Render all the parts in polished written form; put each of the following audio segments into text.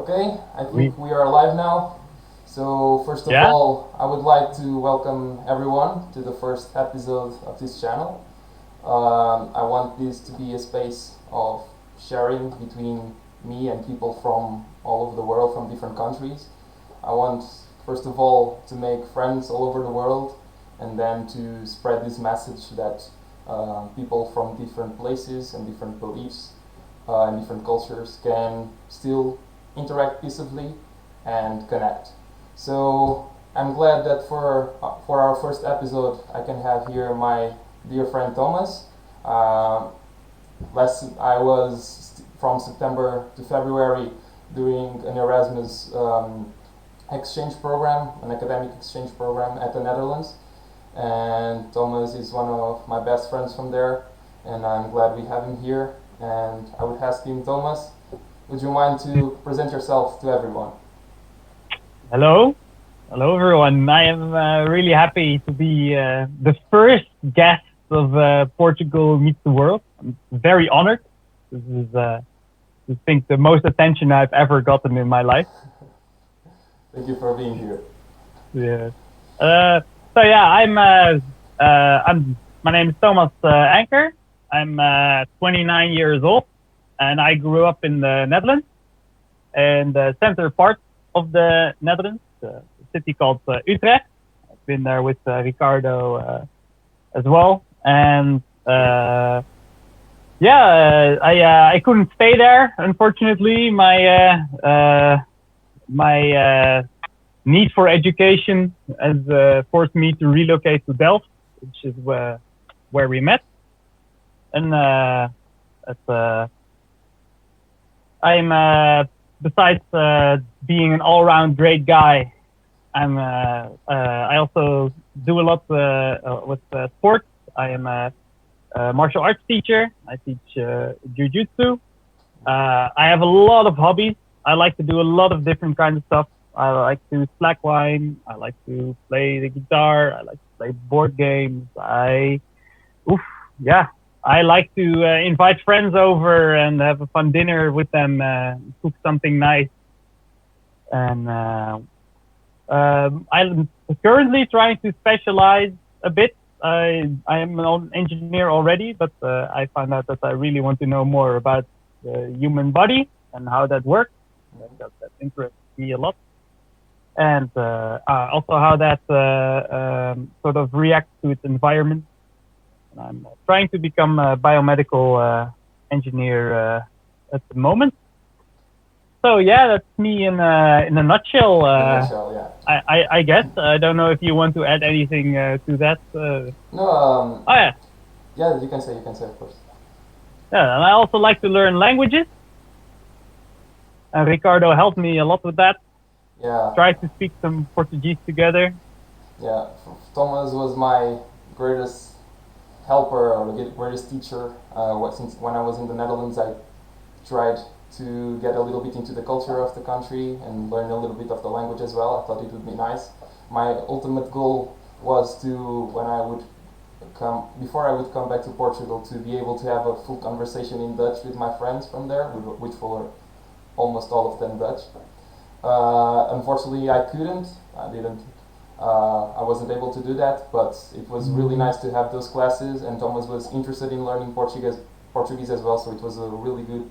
Okay, I We think we are live now. So, first of yeah. all, I would like to welcome everyone to the first episode of this channel. I want this to be a space of sharing between me and people from all over the world, from different countries. I want, first of all, to make friends all over the world and then to spread this message that people from different places and different beliefs and different cultures can still interact peacefully and connect. So I'm glad that for our first episode I can have here my dear friend Thomas. Uh, I was from September to February doing an Erasmus exchange program, an academic exchange program at the Netherlands, and Thomas is one of my best friends from there, and I'm glad we have him here. And I would ask him, Thomas, would you mind to present yourself to everyone? Hello, hello everyone. I am really happy to be the first guest of Portugal Meets the World. I'm very honored. This is, I think, the most attention I've ever gotten in my life. Thank you for being here. Yeah. Uh, so yeah, I'm. My name is Thomas Anker. I'm 29 years old, and I grew up in the Netherlands, and the center part of the Netherlands, a city called Utrecht. I've been there with Ricardo as well, and I couldn't stay there. Unfortunately, my need for education has forced me to relocate to Delft, which is where we met. And it's, I'm besides being an all-round great guy, I also do a lot with sports. I am a martial arts teacher. I teach jiu-jitsu. I have a lot of hobbies. I like to do a lot of different kinds of stuff. I like to slackline. I like to play the guitar. I like to play board games. Oof, yeah. I like to invite friends over and have a fun dinner with them, cook something nice. And I'm currently trying to specialize a bit. I am an engineer already, but I found out that I really want to know more about the human body and how that works. That interests me a lot. And also how that sort of reacts to its environment. And I'm trying to become a biomedical engineer at the moment. So yeah, that's me in a nutshell. In a nutshell, yeah. I guess I don't know if you want to add anything to that. No, Oh yeah, yeah, you can say, of course. yeah. And I also like to learn languages. And Ricardo helped me a lot with that. Yeah, Try to speak some Portuguese together. yeah. Thomas was my greatest helper or the greatest teacher. Since when I was in the Netherlands, I tried to get a little bit into the culture of the country and learn a little bit of the language as well. I thought it would be nice. My ultimate goal was to, when I would come, before I would come back to Portugal, to be able to have a full conversation in Dutch with my friends from there, which were almost all of them Dutch. Unfortunately, I couldn't. I didn't. I wasn't able to do that, but it was really nice to have those classes. And Thomas was interested in learning Portuguese as well, so it was a really good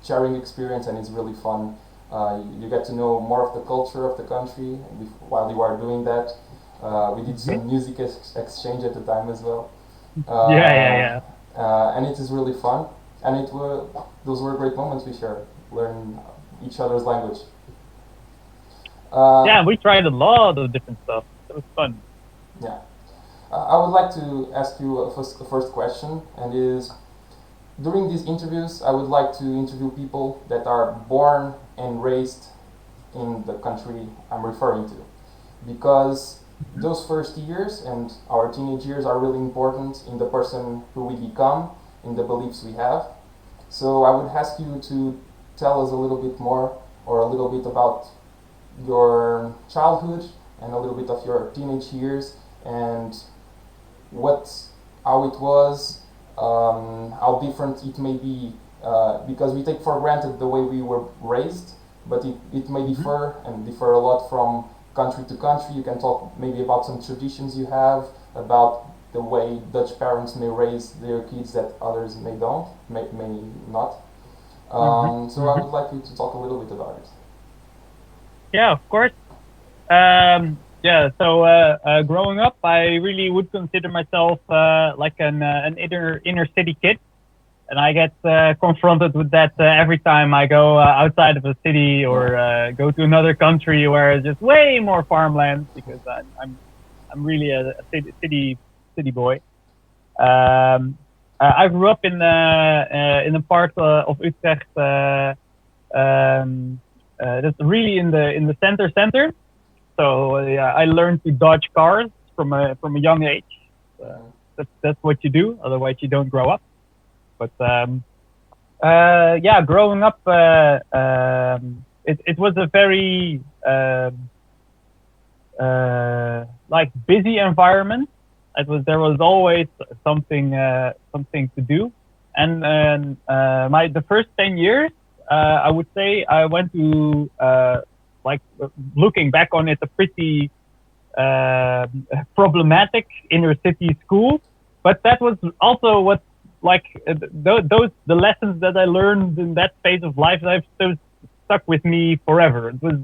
sharing experience, and it's really fun. You get to know more of the culture of the country while you are doing that. We did some music exchange at the time as well, Yeah, yeah, yeah. and it is really fun. And those were great moments we shared, learn each other's language. Uh, Yeah, we tried a lot of different stuff. It was fun. yeah, I would like to ask you a first question, and is during these interviews, I would like to interview people that are born and raised in the country I'm referring to, because those first years and our teenage years are really important in the person who we become, in the beliefs we have. So I would ask you to tell us a little bit more, or a little bit about your childhood and a little bit of your teenage years, and what how it was, how different it may be, because we take for granted the way we were raised, but it may differ and differ a lot from country to country. You can talk maybe about some traditions you have, about the way Dutch parents may raise their kids that others may not. So I would like you to talk a little bit about it. Yeah, of course. So growing up, I really would consider myself like an inner city kid, and I get confronted with that every time I go outside of a city or go to another country where it's just way more farmland, because I'm really a city boy. I grew up in a part of Utrecht that's really in the center. So I learned to dodge cars from a young age. That's what you do. Otherwise, you don't grow up. But growing up, it was a very like busy environment. There was always something to do, and the first 10 years, I would say I went to like looking back on it, a pretty problematic inner city school, but that was also what the lessons that I learned in that phase of life, I've so stuck with me forever. It was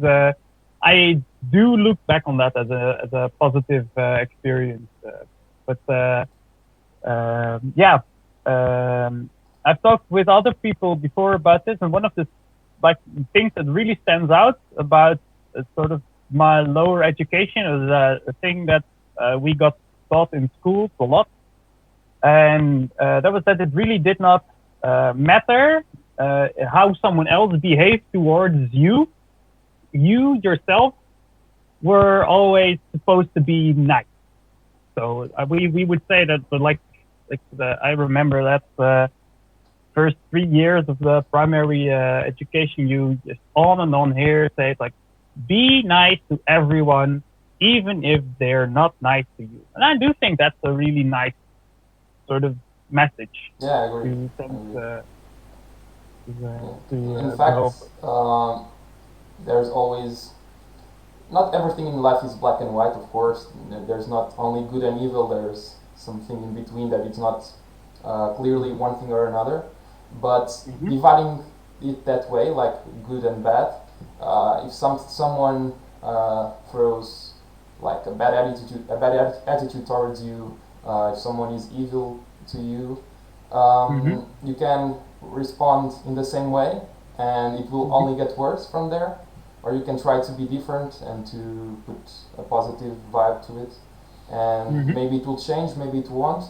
I do look back on that as a positive experience. I've talked with other people before about this, and one of the things that really stands out about sort of my lower education is a thing that we got taught in schools a lot, and that was that it really did not matter how someone else behaved towards you. You yourself were always supposed to be nice. So we would say that, I remember that first 3 years of the primary education, you just on and on here say it's like, be nice to everyone, even if they're not nice to you. And I do think that's a really nice sort of message. Yeah, I agree. In fact, there's always, not everything in life is black and white, of course. There's not only good and evil, there's something in between that it's not clearly one thing or another. But dividing it that way, like good and bad, if someone throws like a bad attitude towards you, if someone is evil to you, you can respond in the same way, and it will only get worse from there. Or you can try to be different and to put a positive vibe to it, and maybe it will change, maybe it won't.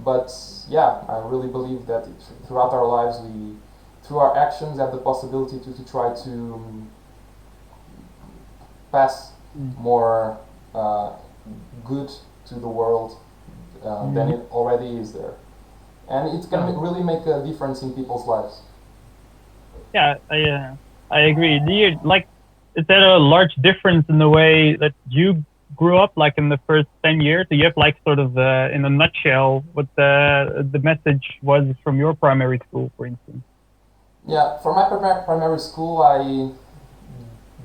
But yeah, I really believe that throughout our lives, we, through our actions, have the possibility to try to pass more good to the world than it already is there. And it can really make a difference in people's lives. Yeah, I agree. Is there a large difference in the way that you grew up, like in the first 10 years? Do you have like sort of in a nutshell what the message was from your primary school, for instance? Yeah, for my primary school, I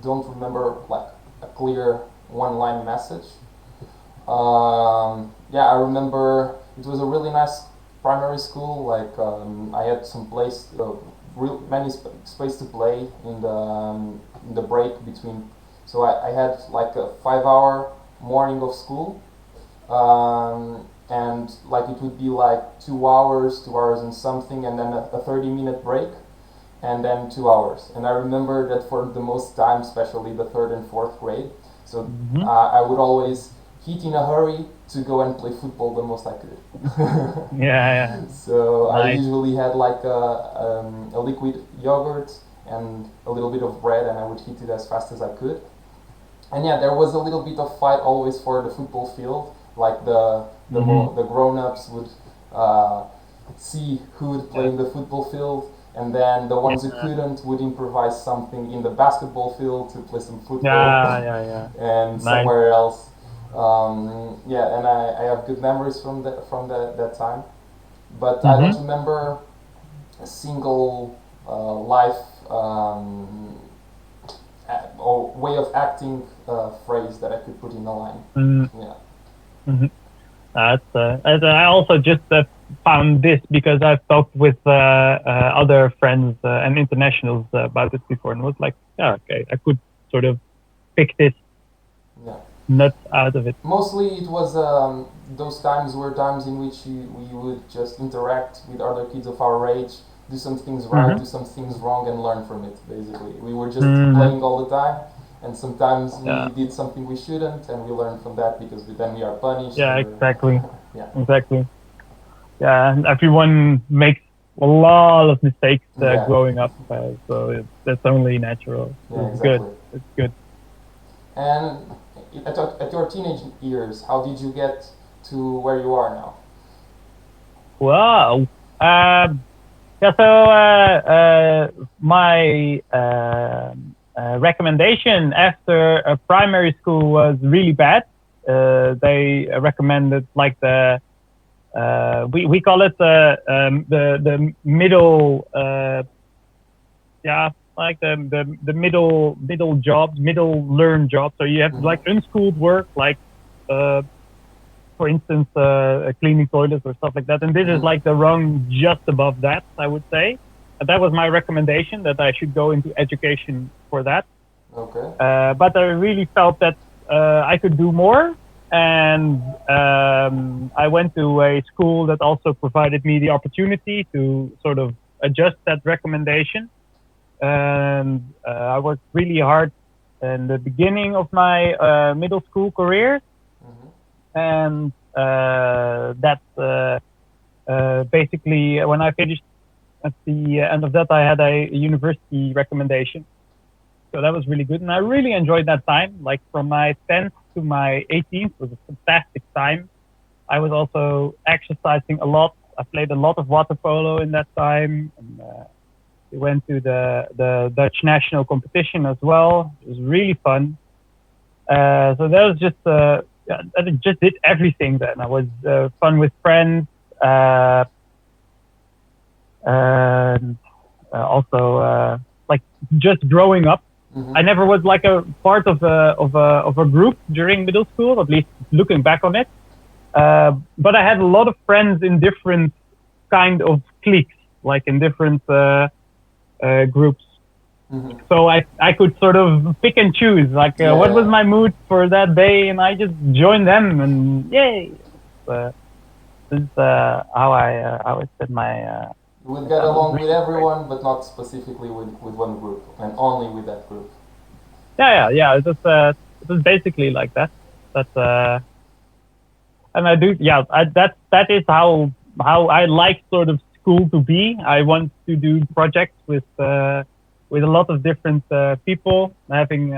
don't remember like a clear one-line message. I remember it was a really nice primary school. Like I had some place, many space to play in the break between. So I had like a 5-hour morning of school, and like it would be like 2 hours and something, and then a 30-minute break, and then 2 hours. And I remember that for the most time, especially the 3rd and 4th grade, so I would always eat in a hurry to go and play football the most I could. Yeah. So nice. I usually had like a liquid yogurt and a little bit of bread, and I would eat it as fast as I could. And yeah, there was a little bit of fight always for the football field. Like the grown-ups would see who would play in the football field, and then the ones who couldn't would improvise something in the basketball field to play some football. And somewhere else. And I have good memories from that time. But I don't remember a single life or way of acting phrase that I could put in a line. Yeah. Mm-hmm. I also just found this because I've talked with other friends and internationals about this before, and was like, yeah, okay, I could sort of pick this nuts out of it. Mostly it was those times were times in which we would just interact with other kids of our age, do some things right, do some things wrong, and learn from it, basically. We were just playing all the time, and sometimes we did something we shouldn't, and we learned from that because then we are punished. Yeah, exactly. Yeah. Exactly. Yeah, and everyone makes a lot of mistakes growing up, so that's only natural. Yeah, it's exactly. good. It's good. And at your teenage years, how did you get to where you are now? Wow. Yeah, so my recommendation after primary school was really bad. They recommended like we call it the middle like the middle jobs, middle learn jobs. So you have like unschooled work, like for instance cleaning toilets or stuff like that, and this is like the rung just above that, I would say. And that was my recommendation, that I should go into education for that. Okay. But I really felt that I could do more, and I went to a school that also provided me the opportunity to sort of adjust that recommendation. And I worked really hard in the beginning of my middle school career, and that basically when I finished at the end of that, I had a university recommendation. So that was really good, and I really enjoyed that time. Like from my 10th to my 18th was a fantastic time. I was also exercising a lot. I played a lot of water polo in that time, and we went to the Dutch national competition as well. It was really fun. So that was just I just did everything then. I was fun with friends, and also like just growing up. I never was like a part of a group during middle school, at least looking back on it. But I had a lot of friends in different kind of cliques, like in different groups. So I could sort of pick and choose, like what was my mood for that day, and I just joined them, and yay! This is how I spent my. You would get along with everyone, but not specifically with one group, and only with that group. Yeah. It was basically like that. And I do, that is how I like sort of school to be. I want to do projects with a lot of different people, having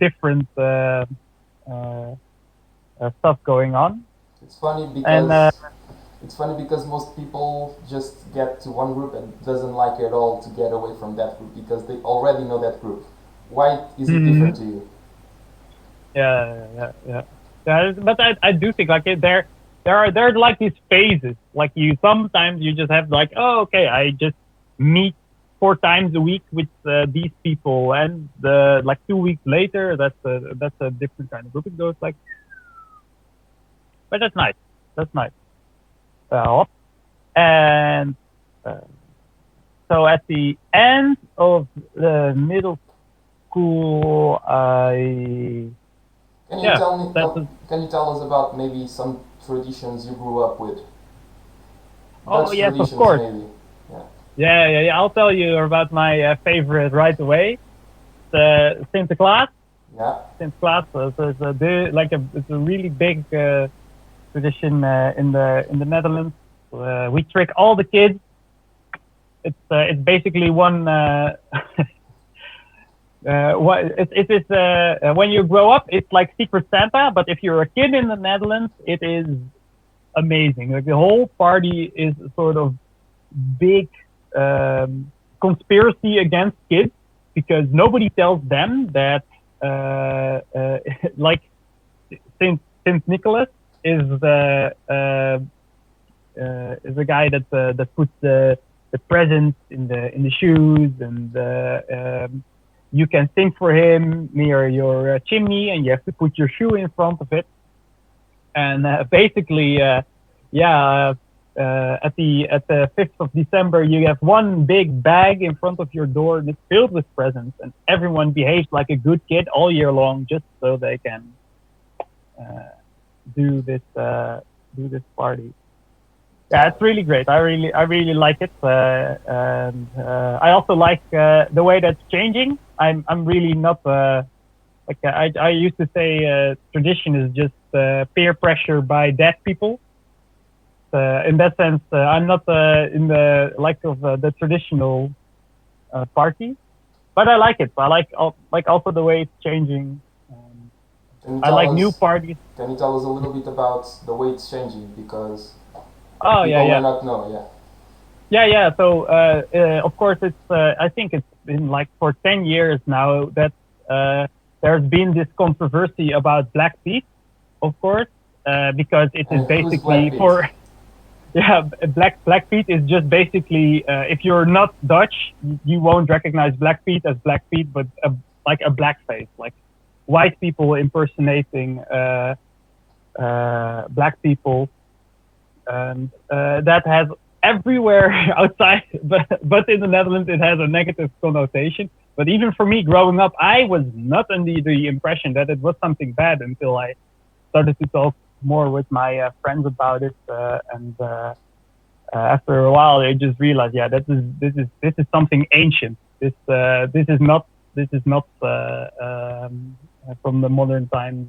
different stuff going on. It's funny because most people just get to one group and doesn't like it at all to get away from that group because they already know that group. Why is it different to you? Yeah. But I do think like there are like these phases. Like sometimes you just have like, oh, okay, I just meet 4 times a week with these people, and like 2 weeks later, that's a different kind of group. It goes like, but that's nice. And so at the end of the middle school, Can you tell us about maybe some traditions you grew up with? Oh, yes, of course. Maybe. Yeah. I'll tell you about my favorite right away. Sinterklaas. Yeah. Sinterklaas. So it's a really big tradition in the Netherlands. We trick all the kids. It's basically one. It is when you grow up, it's like Secret Santa, but if you're a kid in the Netherlands, it is amazing. Like the whole party is sort of big conspiracy against kids because nobody tells them that like Saint Nicholas is the guy that puts the the presents in the shoes, and you can sing for him near your chimney, and you have to put your shoe in front of it. And basically, yeah, at the 5th of December, you have one big bag in front of your door, and it's filled with presents, and everyone behaves like a good kid all year long, just so they can uh, do this party. Yeah, it's really great. I really like it, and I also like the way that's changing. I'm really not like I used to say tradition is just peer pressure by dead people. In that sense, I'm not in the like of the traditional party, but I like it. I like also the way it's changing. Can you I tell like new us? parties. Can you tell us a little bit about the way it's changing? Because Oh yeah, people may yeah, not know. Yeah. yeah, yeah. So of course it's. I think it's been like for 10 years now that there's been this controversy about Black Pete, of course, because it is And who's Black basically Pete? for yeah, Black Pete is just basically if you're not Dutch, you won't recognize Black Pete as Black Pete, but like a blackface, like white people impersonating black people, and that has everywhere outside, but in the Netherlands it has a negative connotation. But even for me, growing up, I was not under the impression that it was something bad until I started to talk more with my friends about it, and after a while, I just realized, yeah, this is something ancient. This is not from the modern times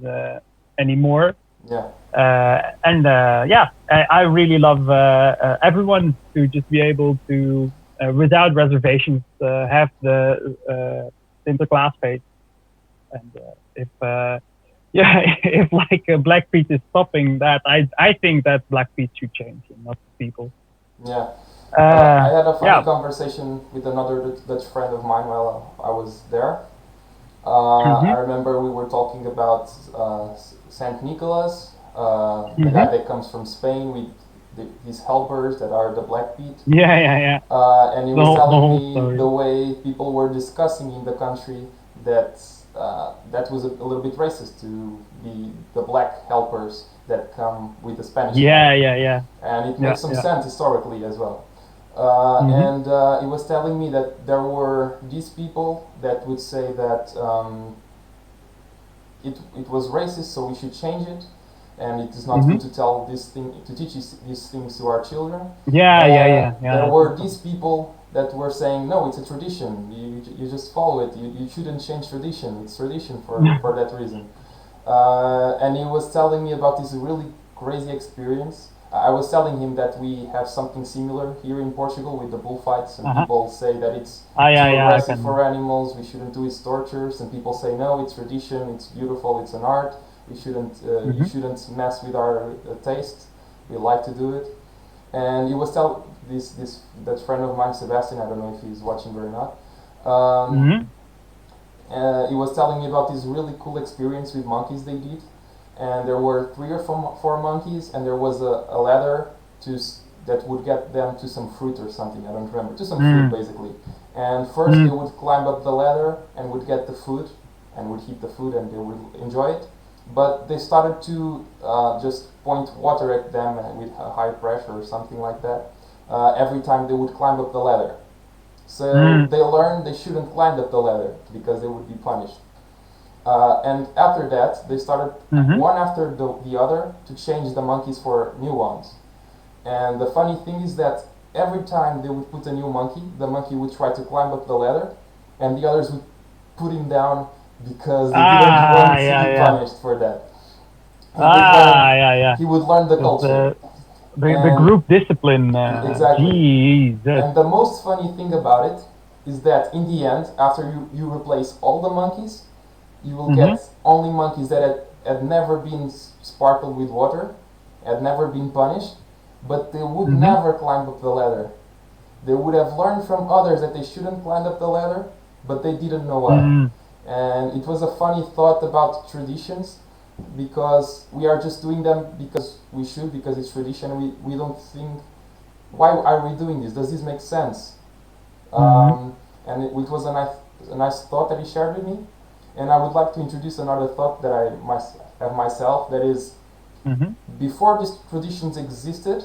anymore. Yeah. And yeah, I really love everyone to just be able to, without reservations, have the interclass phase. And if yeah, if like Black Pete is stopping that, I think that Black Pete should change and not people. Yeah. I had a funny Yeah. conversation with another Dutch friend of mine while I was there. I Mhm. remember we were talking about Saint Nicholas, the guy Mhm. that comes from Spain with his helpers that are the Black Pete. Yeah, yeah, yeah. And he The was whole the telling whole me story. the way people were discussing in the country that that was a little bit racist to be the black helpers that come with the Spanish guy, Yeah, yeah, yeah, and it yeah, makes some yeah. sense historically as well. Mhm. And he was telling me that there were these people that would say that it was racist, so we should change it, and it is not good Mhm. to tell this thing to teach these things to our children. Yeah, yeah, And yeah, yeah. there I think were so. these people that were saying, no, it's a tradition. You just follow it. You shouldn't change tradition. It's tradition for that reason. And he was telling me about this really crazy experience. I was telling him that we have something similar here in Portugal with the bullfights, and Uh-huh. people say that it's Ah, yeah, too yeah. I aggressive can. for animals. We shouldn't do its tortures, and people say no, it's tradition. It's beautiful. It's an art. You Mhm. shouldn't mess with our taste. We like to do it. And he was tell this that friend of mine, Sebastian. I don't know if he's watching or not. Um, Mhm. he was telling me about this really cool experience with monkeys they did, and there were three or four monkeys, and there was a ladder that would get them to some fruit or something. I don't remember, to some food Mm. basically. And first they Mm. would climb up the ladder and would get the food, and would eat the food, and they would enjoy it. But they started to just point water at them with high pressure or something like that every time they would climb up the ladder. So Mm. they learned they shouldn't climb up the ladder because they would be punished. And after that, they started Mhm. one after the other to change the monkeys for new ones. And the funny thing is that every time they would put a new monkey, the monkey would try to climb up the ladder, and the others would put him down because they didn't Ah, want to yeah, be yeah. punished for that. He would learn. Ah, yeah, yeah. He would learn the It's culture, the and group discipline. exactly. Jesus. And the most funny thing about it is that in the end, after you replace all the monkeys, you will Mhm. get only monkeys that had never been sparkled with water, had never been punished, but they would Mhm. never climb up the ladder. They would have learned from others that they shouldn't climb up the ladder, but they didn't know why. Mhm. And it was a funny thought about traditions because we are just doing them because we should, because it's tradition. We don't think why are we doing this? Does this make sense? Mm-hmm. And it was a nice thought that he shared with me. And I would like to introduce another thought that I must have myself. That is, Mm-hmm. before these traditions existed,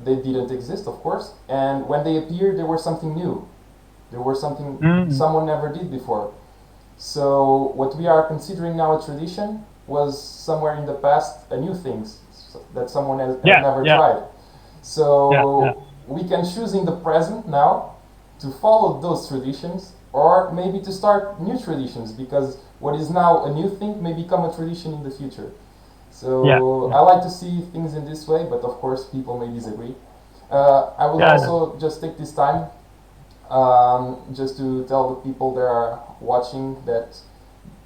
they didn't exist, of course. And when they appeared, they were something new. They were something Mm-hmm. someone never did before. So what we are considering now a tradition was somewhere in the past a new thing that someone has Yeah, never yeah, tried. yeah, yeah. So we can choose in the present now to follow those traditions or maybe to start new traditions because what is now a new thing may become a tradition in the future. Yeah, So yeah, I like to see things in this way, but of course people may disagree. I will yeah, yeah. also just take this time just to tell the people that are watching that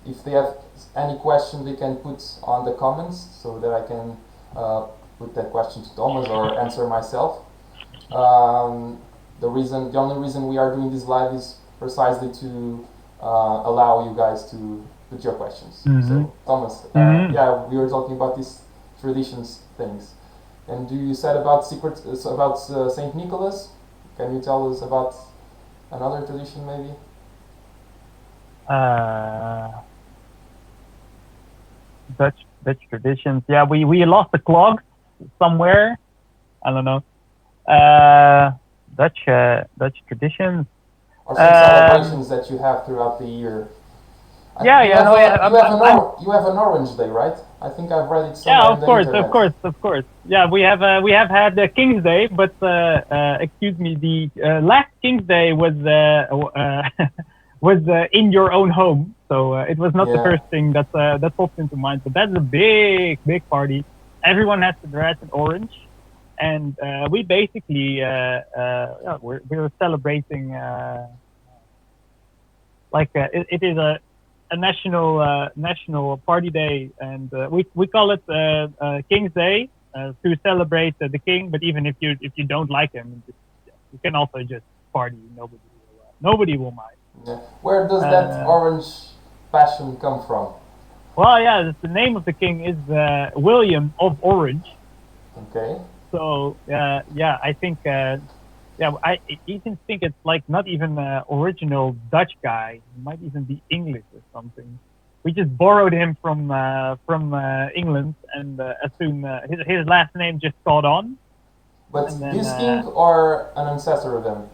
if they have any question, they can put on the comments so that I can put that question to Thomas or answer myself. Um, the only reason we are doing this live is precisely to allow you guys to put your questions. Mm-hmm. So Thomas, Mm-hmm. yeah, we were talking about these traditions things, and you said about about Saint Nicholas. Can you tell us about another tradition, maybe? Uh, Dutch traditions. Yeah, we lost the clogs somewhere. I don't know. Uh, Dutch traditions. Or some Um, celebrations that you have throughout the year. yeah, yeah, no, yeah. You have an Orange Day, right? I think I've read it Yeah, somewhere in of the course, of internet. course, of course. Yeah, we have had King's Day, but excuse me, the last King's Day was was in your own home, so it was not the Yeah. first thing that popped into mind. But that's a big party. Everyone has to dress in orange, and we basically yeah, we're celebrating it is a national party day, and we call it King's Day to celebrate the king. But even if you don't like him, just, yeah, you can also just party. Nobody will mind. Yeah. Where does that Uh, orange passion come from? well, yeah, the name of the king is William of Orange. Okay. So yeah, I think yeah, I even think it's like not even an original Dutch guy. He might even be English or something. We just borrowed him from England, and as soon his last name just caught on, and But then this king or an ancestor of him?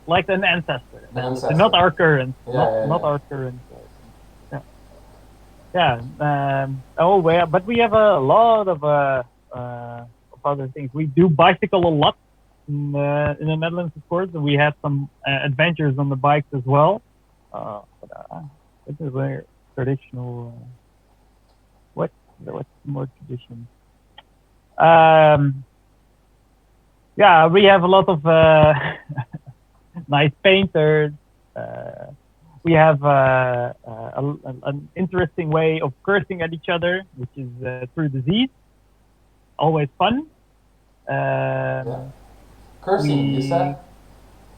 like An an ancestor, not ancestor. our current, Yeah, yeah, not yeah. our current. Yeah, yeah. Oh, well, but we have a lot of other things. We do bicycle a lot in the Netherlands, of course. We have some adventures on the bikes as well. It is a traditional. What what's more tradition? Um, yeah, we have a lot of nice painters. Uh, we have an interesting way of cursing at each other, which is through disease. Always fun. Yeah. Um, Cursing, you said? we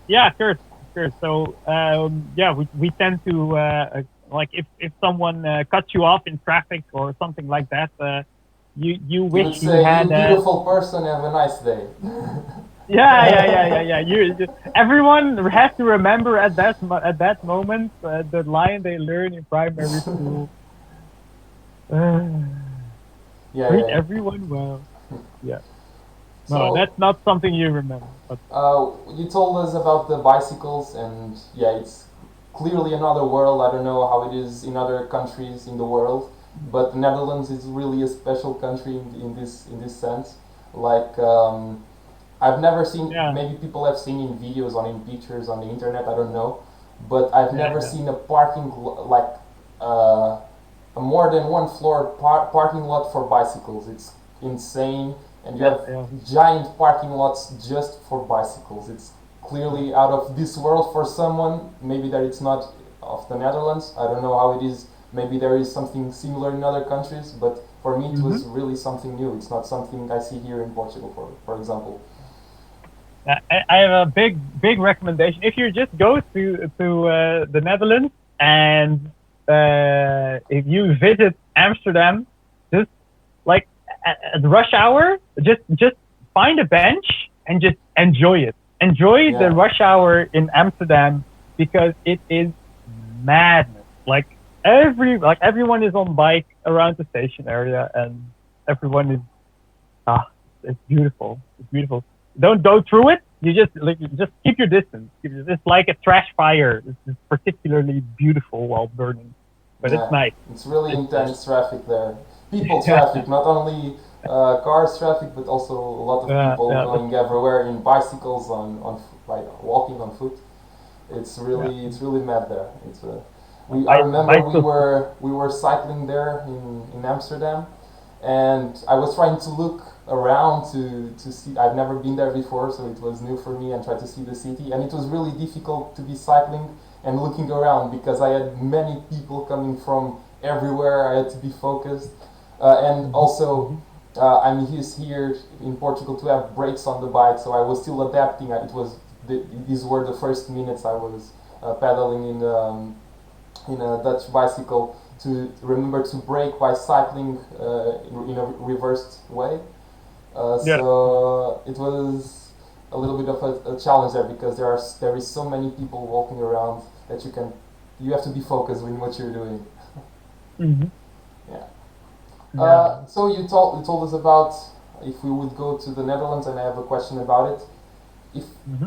Yeah, sure. So yeah, we tend to like if someone cuts you off in traffic or something like that, you You wish would you say, had you beautiful person, have a nice day. yeah. Everyone has to remember at at that moment the line they learn in primary school. Yeah, Treat yeah, yeah. everyone well. Yeah, no, So, that's not something you remember. But you told us about the bicycles, and yeah, it's clearly another world. I don't know how it is in other countries in the world, but the Netherlands is really a special country in this sense. Like, I've never seen. yeah, Maybe people have seen in videos, on in pictures on the internet. I don't know, but I've yeah, never yeah, seen a like uh, a more than one floor parking lot for bicycles. It's insane, and you yeah, have yeah. giant parking lots just for bicycles. It's clearly out of this world for someone. Maybe that it's not of the Netherlands. I don't know how it is. Maybe there is something similar in other countries, but for me it Mm-hmm. was really something new. It's not something I see here in Portugal, for example. I have a big recommendation. If you just go to the Netherlands and if you visit Amsterdam, just like at rush hour, just find a bench and just enjoy it. Enjoy the rush hour in Amsterdam because it is madness. Like everyone is on bike around the station area, and everyone is it's beautiful. It's beautiful. Don't go through it. You just keep your distance. It's like a trash fire. It's particularly beautiful while burning, but it's nice. It's really intense traffic there. People traffic, not only cars traffic, but also a lot of people going everywhere in bicycles, on like walking on foot. It's really mad there. I remember we were cycling there in Amsterdam, and I was trying to look around to see. I've never been there before, so it was new for me, and try to see the city. And it was really difficult to be cycling and looking around because I had many people coming from everywhere. I had to be focused, and also I'm used here in Portugal to have brakes on the bike, so I was still adapting. These were the first minutes I was pedaling in a Dutch bicycle, to remember to brake by cycling in a reversed way. So it was a little bit of a challenge there because there is so many people walking around that you have to be focused in what you're doing. So you told us about if we would go to the Netherlands, and I have a question about it. If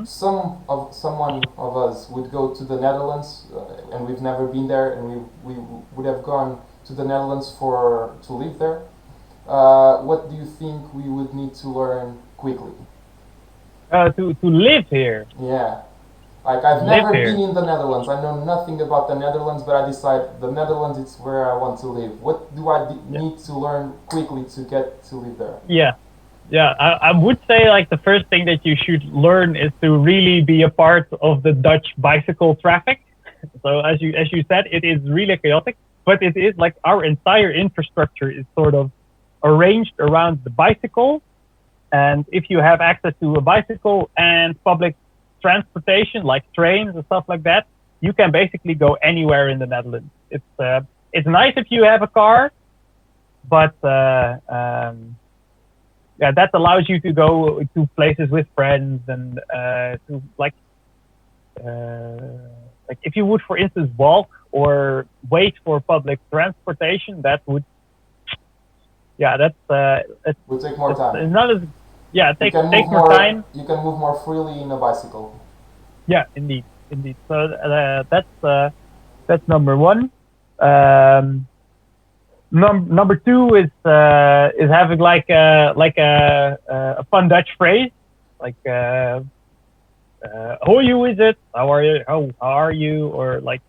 someone of us would go to the Netherlands and we've never been there, and we would have gone to the Netherlands to live there, what do you think we would need to learn quickly? To live here? Yeah. Like, I've never been in the Netherlands. I know nothing about the Netherlands, but I decide the Netherlands is where I want to live. What do I need to learn quickly to get to live there? Yeah, I would say like the first thing that you should learn is to really be a part of the Dutch bicycle traffic. So as you said, it is really chaotic, but it is like our entire infrastructure is sort of arranged around the bicycle. And if you have access to a bicycle and public transportation like trains and stuff like that, you can basically go anywhere in the Netherlands. It's nice if you have a car, but that allows you to go to places with friends and to like if you would, for instance, walk or wait for public transportation, that would it would take more time. It's not as take more time. You can move more freely in a bicycle. Yeah, indeed. So that's number one. Number two is having like a fun Dutch phrase, like "How you is it? How are you?" Or like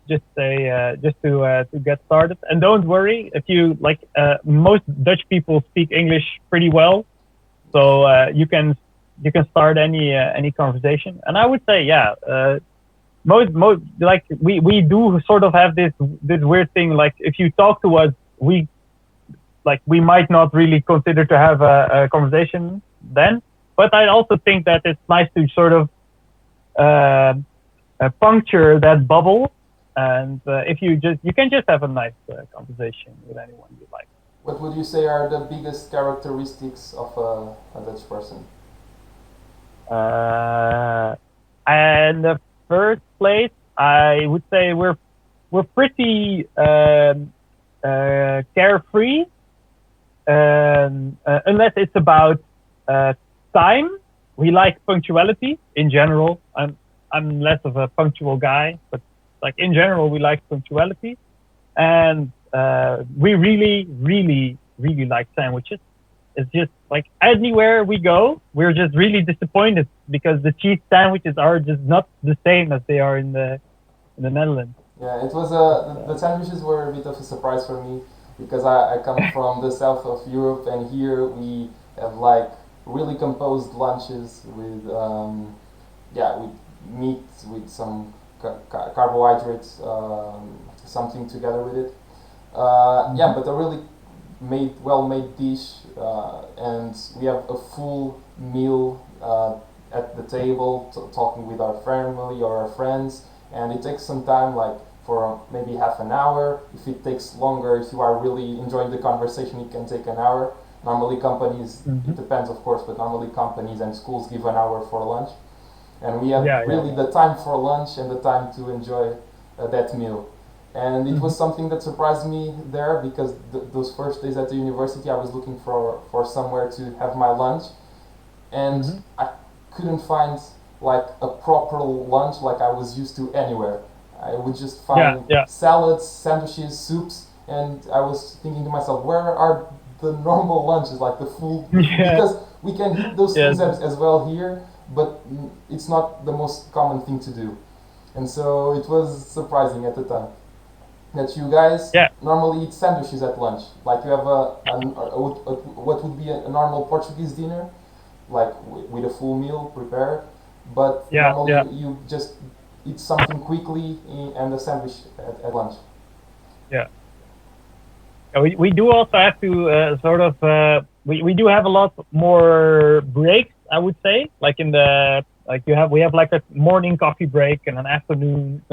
just say just to get started. And don't worry if you most Dutch people speak English pretty well, so you can start any conversation. And I would say most like we do sort of have this weird thing, like if you talk to us, we might not really consider to have a conversation then, but I also think that it's nice to sort of puncture that bubble, and if you can just have a nice conversation with anyone you like. What would you say are the biggest characteristics of a Dutch person? And the first place, I would say we're pretty carefree, unless it's about time. We like punctuality in general. I'm less of a punctual guy, but like in general, we like punctuality, and we really, really, really like sandwiches. It's just like anywhere we go, we're just really disappointed because the cheese sandwiches are just not the same as they are in the Netherlands. Yeah, it was the sandwiches were a bit of a surprise for me because I come from the south of Europe, and here we have like really composed lunches with with meat, with some carbohydrates, something together with it. But a really well-made dish, and we have a full meal at the table, talking with our family or our friends, and it takes some time, like for maybe half an hour. If it takes longer, if you are really enjoying the conversation, it can take an hour. Normally companies, Mm-hmm. it depends of course, but normally companies and schools give an hour for lunch. And we have Yeah, really the time for lunch and the time to enjoy that meal. And it Mm-hmm. was something that surprised me there because those first days at the university I was looking for somewhere to have my lunch, and Mm-hmm. I couldn't find like a proper lunch like I was used to anywhere. I would just Yeah, find yeah, salads, sandwiches, soups, and I was thinking to myself, where are the normal lunches, like the full, yeah, because we can eat those yeah, foods as well here, but it's not the most common thing to do. And so it was surprising at the time that you guys yeah, normally eat sandwiches at lunch. Like you have what would be a normal Portuguese dinner, like with a full meal prepared, but yeah, normally yeah, you just eat something quickly and a sandwich at lunch. yeah. We do also have to we do have a lot more breaks, I would say, like in the like we have like a morning coffee break and an afternoon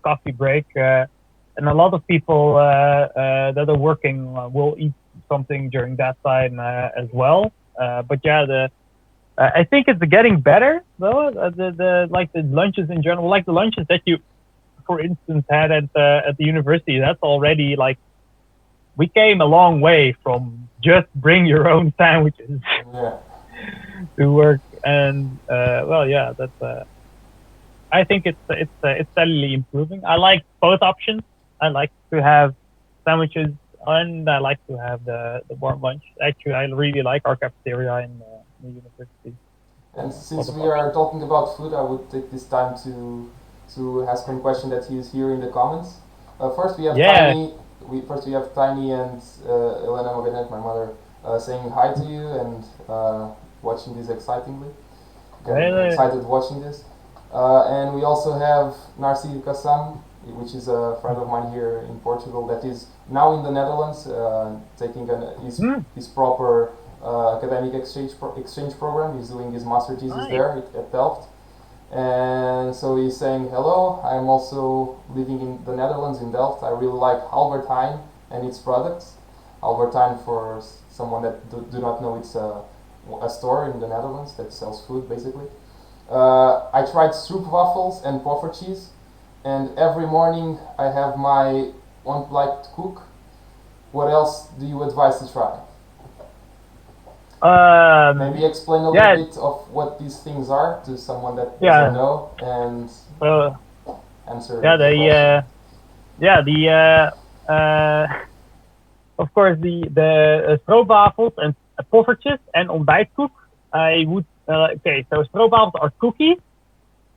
coffee break, and a lot of people that are working will eat something during that time as well. But yeah, the I think it's getting better though. The like the lunches in general, like the lunches that you, for instance, had at the university. That's already like we came a long way from just bring your own sandwiches Yeah. to work, and well, yeah, that's. I think it's steadily improving. I like both options. I like to have sandwiches, and I like to have the warm lunch. Actually, I really like our cafeteria in the university. And A lot since of we are options. talking about food, I would take this time to ask one question that he is here in the comments. First, we have Yeah, Tiny. First we have Tiny and Elena Moganet, my mother, saying hi to you and watching this excitingly. Getting really. excited watching this. And we also have Narci Kassam, which is a friend of mine here in Portugal that is now in the Netherlands, taking Mm, his proper academic exchange program. He's doing his master thesis nice. there at Delft. And so he's saying, hello, I'm also living in the Netherlands, in Delft. I really like Albert Heijn and its products. Albert Heijn, for someone that do not know, it's a store in the Netherlands that sells food, basically. I tried stroopwafels and poffertjes, and every morning I have my ontbijt cook. What else do you advise to try? Maybe explain a little Yeah, bit of what these things are to someone that doesn't yeah. know and So answer yeah, the question. yeah, of course the stroopwafels and poffertjes and ontbijtkoek. I would okay. So stroopwafels are cookies.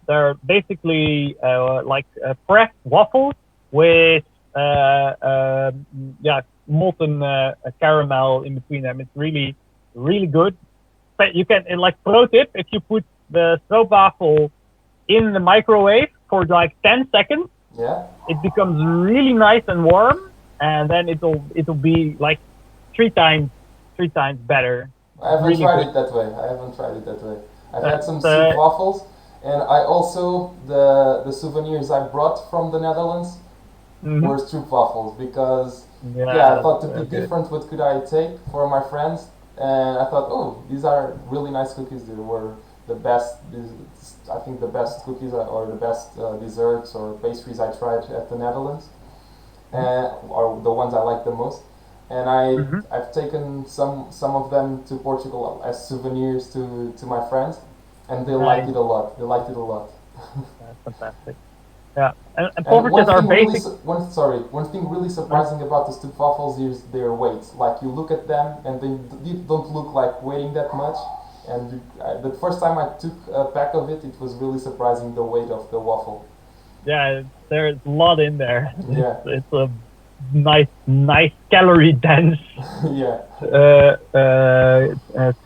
They're basically like pressed waffles with yeah, molten caramel in between them. It's really good. But you can, like, pro tip, if you put the stroopwafel in the microwave for like 10 seconds, Yeah, it becomes really nice and warm, and then it'll be like three times better. I It's haven't really tried good. it that way. I haven't tried it that way. I've had That's some soup waffles, and I also the souvenirs I brought from the Netherlands mhm. were stroop waffles because yeah, I Yeah, thought to be that's good. different, what could I take for my friends? And I thought, oh, these are really nice cookies. They were the best. I think the best cookies or the best desserts or pastries I tried at the Netherlands, are the ones I like the most. And Mm-hmm. I've taken some of them to Portugal as souvenirs to my friends, and they liked Nice. it a lot. They liked it a lot. That's fantastic. Yeah, and And poffertjes are basic. one thing really Uh, surprising about the stroopwafels is their weight. Like you look at them and they don't look like weighing that much. And the first time I took a pack of it, it was really surprising the weight of the waffle. yeah, there's a lot in there. Yeah, It's a nice calorie dense yeah,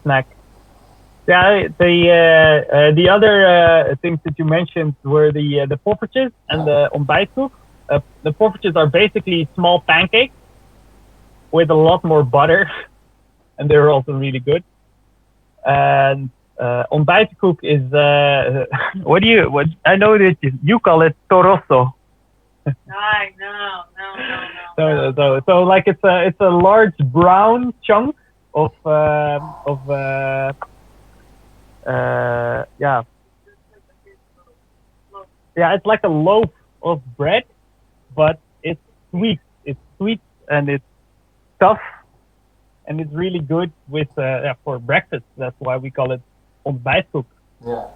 snack. Yeah, the other things that you mentioned were the poffertjes and yeah. the ontbijtkoek. The poffertjes are basically small pancakes with a lot more butter, and they're also really good. And ontbijtkoek is what I know that you call it torosso. No. So like it's a large brown chunk of yeah, yeah, it's like a loaf of bread, but it's sweet. It's sweet and it's tough, and it's really good with yeah, for breakfast. That's why we call it ontbijtkoek. Yeah.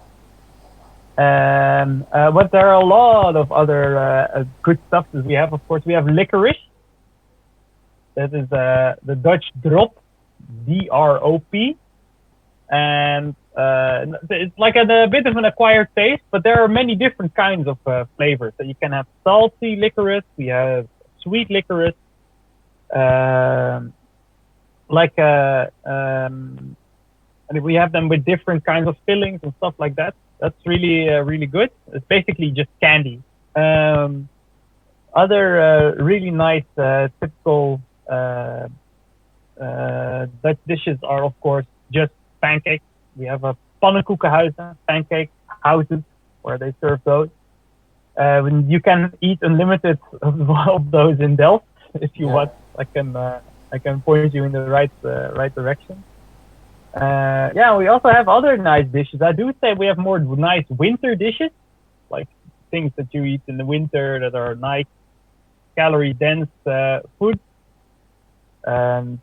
But there are a lot of other good stuff that we have. Of course, we have licorice. That is the Dutch drop, D-R-O-P, and it's like a bit of an acquired taste. But there are many different kinds of flavors. So you can have salty licorice. We have sweet licorice. Like and we have them with different kinds of fillings and stuff like that. That's really really good. It's basically just candy. Other really nice typical Dutch dishes are of course just pancakes. We have a pannenkoekenhuizen, pancake houses where they serve those. You can eat unlimited of those in Delft if you want. I can point you in the right direction. Yeah, we also have other nice dishes. I do say we have more nice winter dishes, like things that you eat in the winter that are nice, calorie dense food. And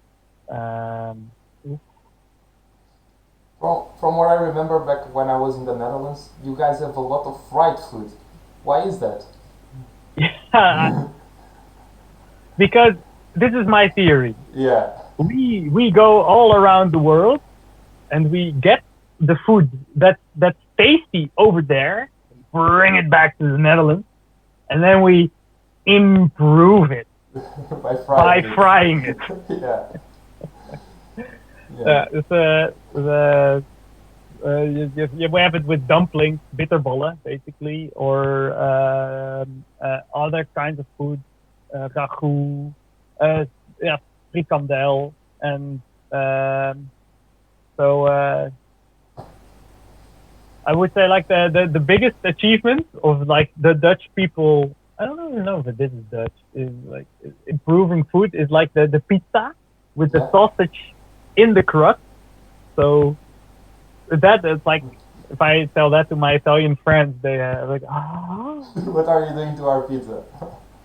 From what I remember back when I was in the Netherlands, you guys have a lot of fried food. Why is that? yeah, because this is my theory. Yeah. We go all around the world and we get the food that's tasty over there, bring it back to the Netherlands, and then we improve it by frying it. Yeah. Yeah. We have it with dumplings, bitterballen, basically, or other kinds of food, ragout, yeah, frikandel, and so I would say like the biggest achievement of like the Dutch people. I don't even know if this is Dutch. Is like improving food is like the pizza with the sausage in the crust. So that is like if I tell that to my Italian friends, they are like, oh. What are you doing to our pizza?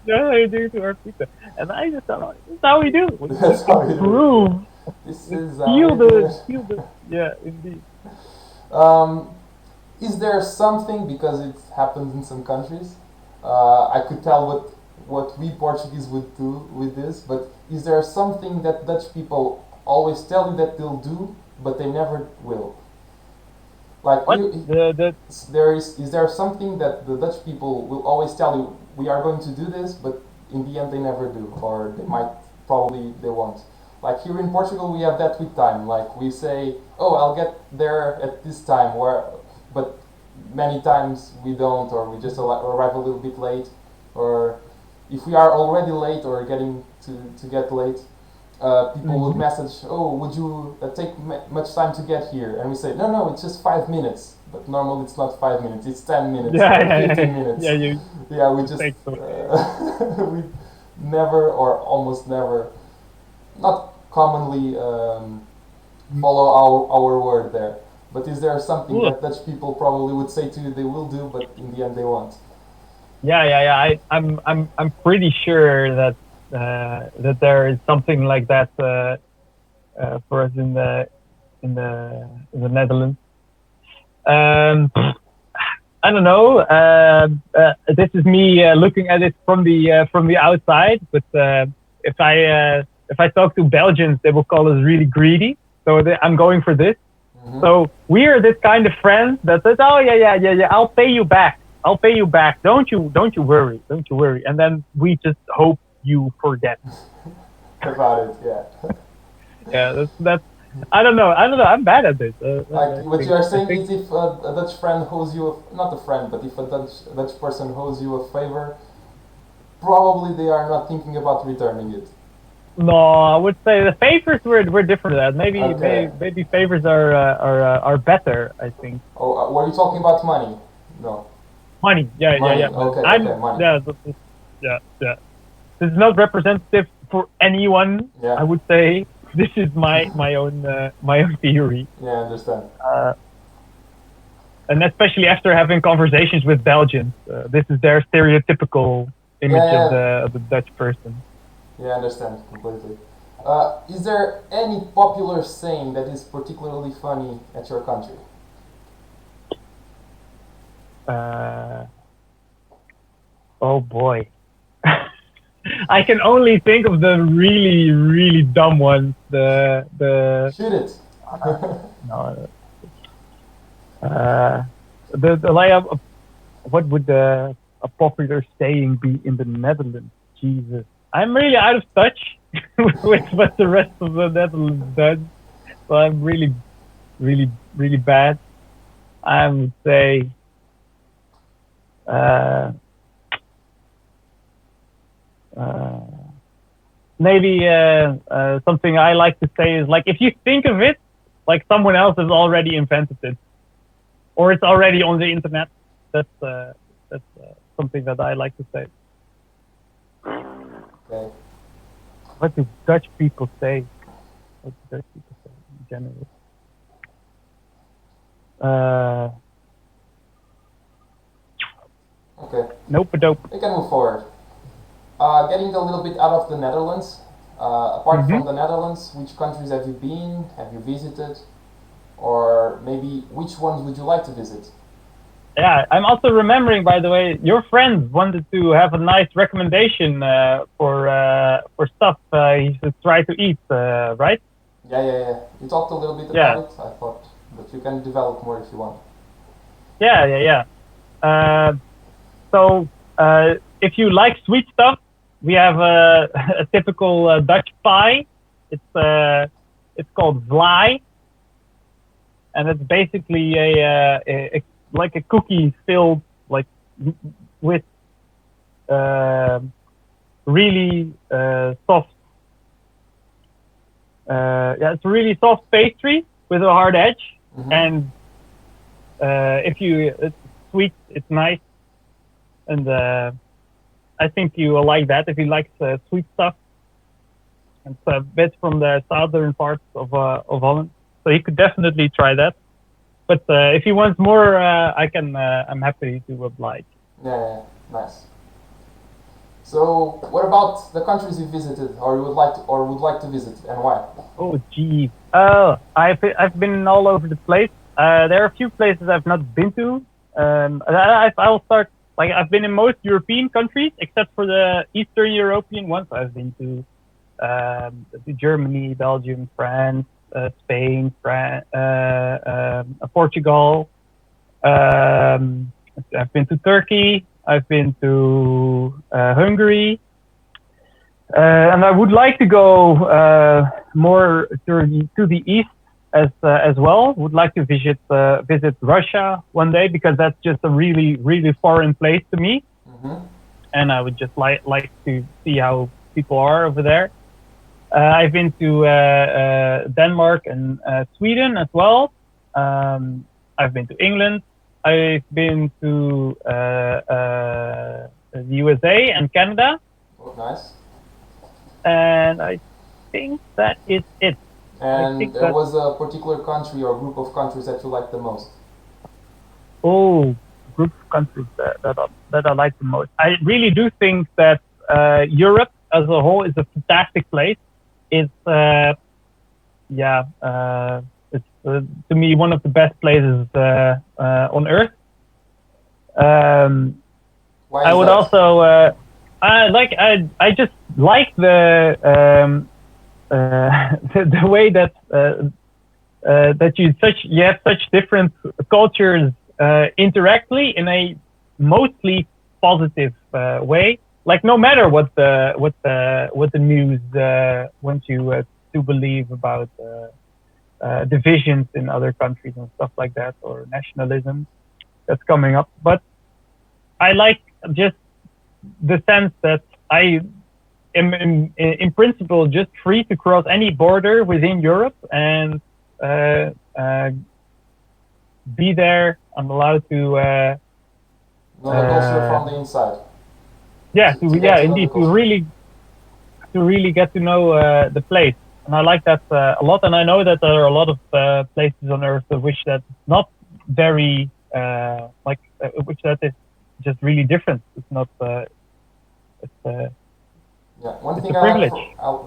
Yeah, what are you doing to our pizza? And I just tell them, that's how we do. That's how we improve. do. This is Feel the yeah, indeed. Is there something, because it happens in some countries, I could tell what we Portuguese would do with this, but is there something that Dutch people always tell you that they'll do, but they never will? Like, is there something that the Dutch people will always tell you, we are going to do this, but in the end they never do, or they might, probably they won't. Like here in Portugal we have that with time, like we say, oh, I'll get there at this time, but many times we don't, or we just arrive a little bit late, or if we are already late or getting to get late, people would message, oh, would you take much time to get here? And we say, no, it's just 5 minutes. But normally it's not 5 minutes, it's 10 minutes, 15 minutes. Yeah, we just, we never or almost never, not commonly follow our word there. But is there something that Dutch people probably would say to you they will do, but in the end they won't? Yeah. I'm pretty sure that that there is something like that for us in the Netherlands. I don't know. This is me looking at it from the outside. But if I talk to Belgians, they will call us really greedy. So I'm going for this. Mm-hmm. So we are this kind of friend that says, "Oh yeah, I'll pay you back. Don't you worry. And then we just hope you forget about it. Yeah. Yeah, that's. I don't know. I'm bad at this. Like what you are saying is, if a Dutch friend owes you, not a friend, but if a Dutch person owes you a favor, probably they are not thinking about returning it. No, I would say the favors were different. That maybe favors are better. I think. Oh, were you talking about money? No. Money. Yeah. Okay, money. Yeah. This is not representative for anyone. Yeah. I would say. This is my own theory. Yeah, I understand. And especially after having conversations with Belgians, this is their stereotypical image Yeah, of the Dutch person. yeah, I understand completely. Is there any popular saying that is particularly funny at your country? Oh boy. I can only think of the really, really dumb ones. Shoot it. No, uh, the like what would a popular saying be in the Netherlands? Jesus, I'm really out of touch with what the rest of the Netherlands does. So I'm really, really, really bad. I would say, uh, uh, maybe something I like to say is like, if you think of it, like someone else has already invented it, or it's already on the internet. That's something that I like to say. Okay. What do Dutch people say? What do Dutch people say in general? Okay. Nope, dope. We can move forward. Getting a little bit out of the Netherlands. Apart Mm-hmm. from the Netherlands, which countries have you been? Have you visited? Or maybe which ones would you like to visit? Yeah, I'm also remembering, by the way, your friends wanted to have a nice recommendation for stuff he should try to eat, right? Yeah. You talked a little bit about Yeah, it, I thought, but you can develop more if you want. yeah. So if you like sweet stuff, we have a typical Dutch pie. It's called vlaai, and it's basically like a cookie filled like with uh, really soft. Yeah, it's a really soft pastry with a hard edge, Mm-hmm. and if you it's sweet, it's nice, and I think you will like that if you like sweet stuff. It's a bit from the southern parts of Holland, so you could definitely try that. But if you want more, I can. I'm happy to oblige. Yeah, nice. So, what about the countries you visited, or you would like to visit, and why? Oh, geez. I've been all over the place. There are a few places I've not been to. I'll start. Like I've been in most European countries except for the Eastern European ones. I've been to Germany, Belgium, France, Spain, Portugal. Um, I've been to Turkey. I've been to Hungary. And I would like to go more to the east as well. Would like to visit Russia one day because that's just a really foreign place to me, Mm-hmm. and I would just like to see how people are over there. I've been to Denmark and Sweden as well. I've been to England. I've been to the USA and Canada, Oh, nice. and I think that is it. I And think there that was a particular country or group of countries that you liked the most. all group of countries that I like the most. I really do think that Europe as a whole is a fantastic place. It's yeah, it's to me one of the best places on earth. Um, Why I is would that? also I just like the way that that you have such different cultures interactly in a mostly positive way. Like no matter what the news wants you to believe about divisions in other countries and stuff like that, or nationalism that's coming up. But I like just the sense that I am in principle just free to cross any border within Europe and uh, uh, be there. I'm allowed to Know the culture from the inside. To get to know the indeed culture. to really get to know the place. and I like that a lot. And I know that there are a lot of places on Earth which that not very which that is just really different. It's not. It's Yeah, one it's thing a I like privilege.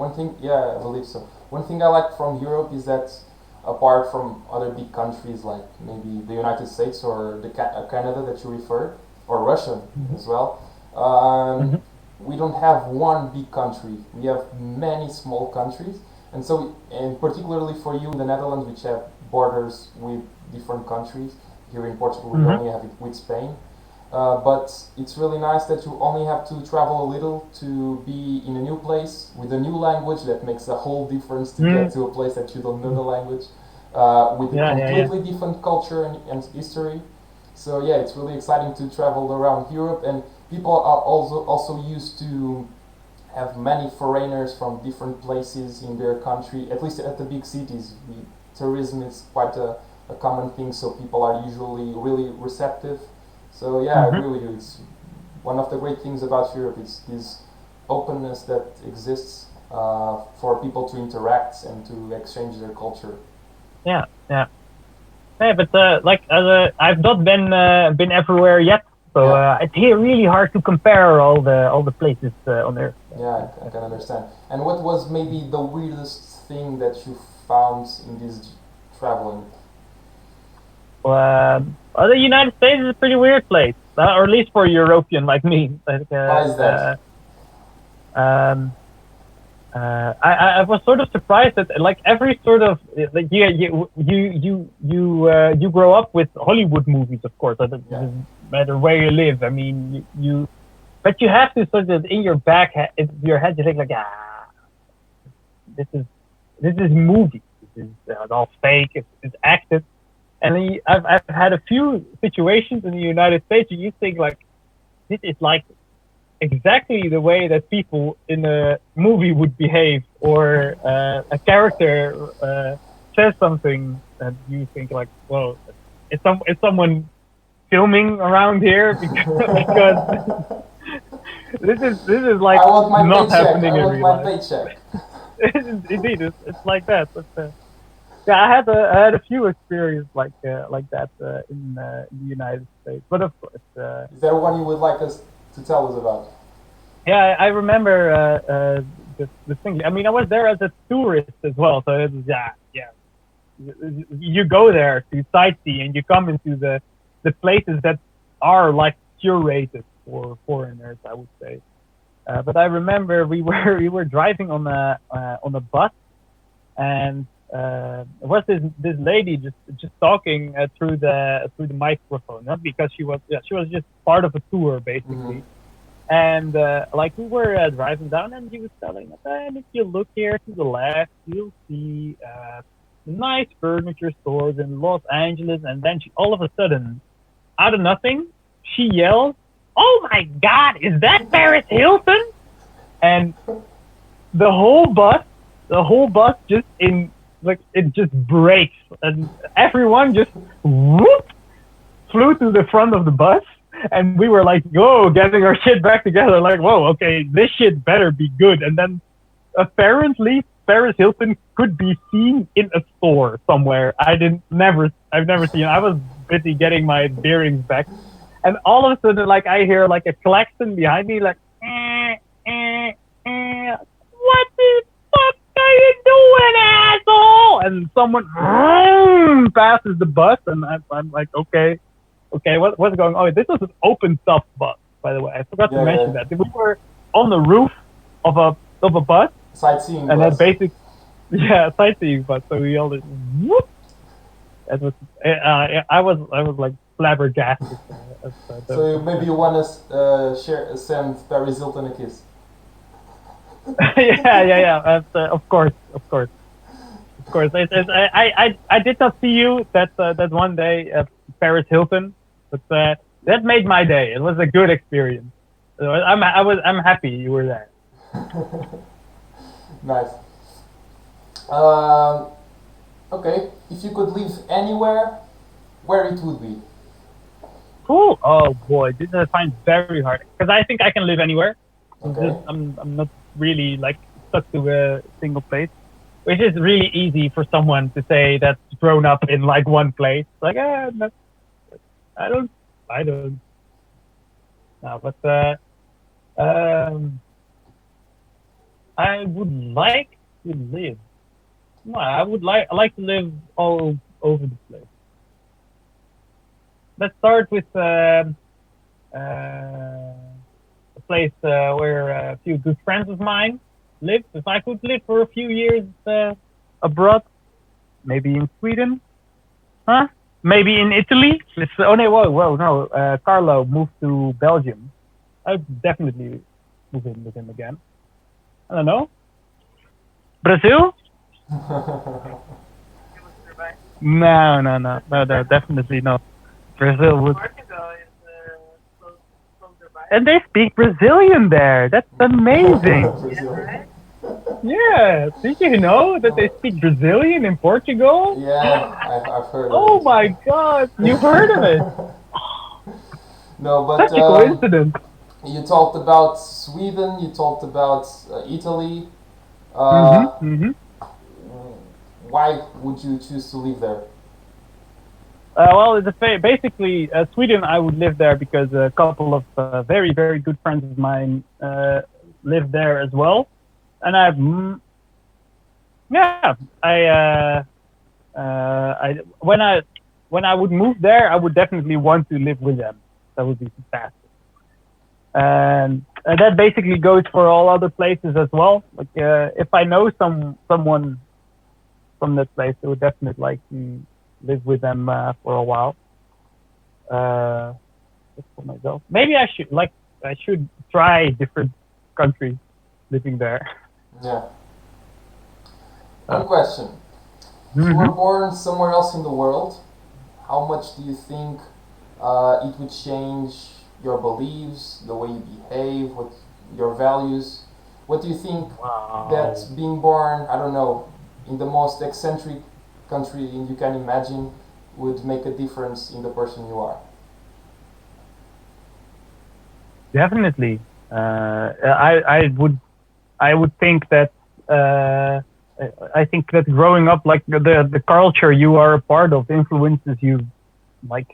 one thing, yeah, I believe so. One thing I like from Europe is that, apart from other big countries like maybe the United States or Canada that you referred, or Russia Mm-hmm. as well, Mm-hmm. we don't have one big country. We have many small countries, and so, and particularly for you in the Netherlands, which have borders with different countries. Here in Portugal, we Mm-hmm. only have it with Spain. But it's really nice that you only have to travel a little to be in a new place with a new language that makes a whole difference to get to a place that you don't know the language, with a Yeah, yeah, yeah. completely different culture and history. So yeah, it's really exciting to travel around Europe, and people are also used to have many foreigners from different places in their country. At least at the big cities, tourism is quite a common thing, so people are usually really receptive. So yeah, I Mm-hmm. agree with you. It's one of the great things about Europe. It's this openness that exists for people to interact and to exchange their culture. Yeah, yeah. Yeah, but I've not been everywhere yet, so Yeah, it's here really hard to compare all the places on Earth. yeah, I can understand. And what was maybe the weirdest thing that you found in this traveling? The United States is a pretty weird place, or at least for a European like me. Why is that? Um, I was sort of surprised that like every sort of like you grow up with Hollywood movies, of course. It Yeah. doesn't matter where you live. I mean, but you have to sort of in your in your head you think like this is this is movie. This is all fake. It's acted. And then I've had a few situations in the United States where you think like this is like exactly the way that people in a movie would behave, or a character says something and you think like, well, is someone filming around here because this is like I want my not paycheck. I happening in want real my life. paycheck. Indeed, it's like that. But, yeah, I had a few experiences like that in the United States. But of course, Is there one you would like us to tell us about? yeah, I remember the thing. I mean, I was there as a tourist as well, so it was yeah. You go there to sightsee, and you come into the places that are like curated for foreigners, I would say. But I remember we were driving on a bus, and it was this lady just talking through the microphone, not because she was just part of a tour Mm-hmm. basically. And like we were driving down, and she was telling us, and if you look here to the left, you'll see nice furniture stores in Los Angeles. And then she, all of a sudden, out of nothing, she yells, "Oh my God, is that Paris Hilton?" And the whole bus just in like it just breaks, and everyone just whoop flew to the front of the bus, and we were like, "Whoa!" Getting our shit back together. Like, "Whoa, okay, this shit better be good." And then apparently, Paris Hilton could be seen in a store somewhere. I've never seen. I was busy getting my bearings back, and all of a sudden, like I hear like a klaxon behind me, like, "What the fuck are you doing, asshole?" And someone passes the bus, and I'm like, okay, what's going on? This was an open top bus, by the way. I forgot to Yeah, mention yeah. that. We were on the roof of a bus, Sightseeing and that bus. basic, yeah, sightseeing bus. So we all just whoop. That was I was like flabbergasted. So maybe you want to send Paris Hilton a kiss. Yeah. Of course. I did not see you that one day at Paris Hilton, but that made my day. It was a good experience. So I'm happy you were there. Nice. Okay, if you could live anywhere, where it would be? Cool. Oh boy, this I find very hard because I think I can live anywhere. Okay. I'm not really like stuck to a single place. which is really easy for someone to say that's grown up in like one place. Like, no, I don't, I don't. No, but um, I would like to live. No, I like to live all over the place. Let's start with a place where a few good friends of mine live. If I could live for a few years abroad, maybe in Sweden, huh? Maybe in Italy. Oh no, whoa, no. Carlo moved to Belgium. I'd definitely move in with him again. I don't know. Brazil? No, definitely not. Brazil would. And they speak Brazilian there. That's amazing. Brazilian. Yeah, did you know that they speak Brazilian in Portugal? Yeah, I've heard of Oh it. my God, you've heard of it? No, but Such a coincidence. you talked about Sweden, you talked about Italy. Mm-hmm, Uh, mm-hmm. why would you choose to live there? Well, basically Sweden. I would live there because a couple of very, very good friends of mine live there as well, and yeah, when I would move there, I would definitely want to live with them. That would be fantastic. And that basically goes for all other places as well. Like if I know someone from that place, I would definitely like to live with them for a while. Just for myself, maybe I should try different countries living there. Yeah. One question. If you were Mm-hmm. born somewhere else in the world, how much do you think it would change your beliefs, the way you behave, what your values? What do you think that Wow. being born, I don't know, in the most eccentric country you can imagine would make a difference in the person you are? Definitely. I would think that uh, I think that growing up, like the culture you are a part of, influences you like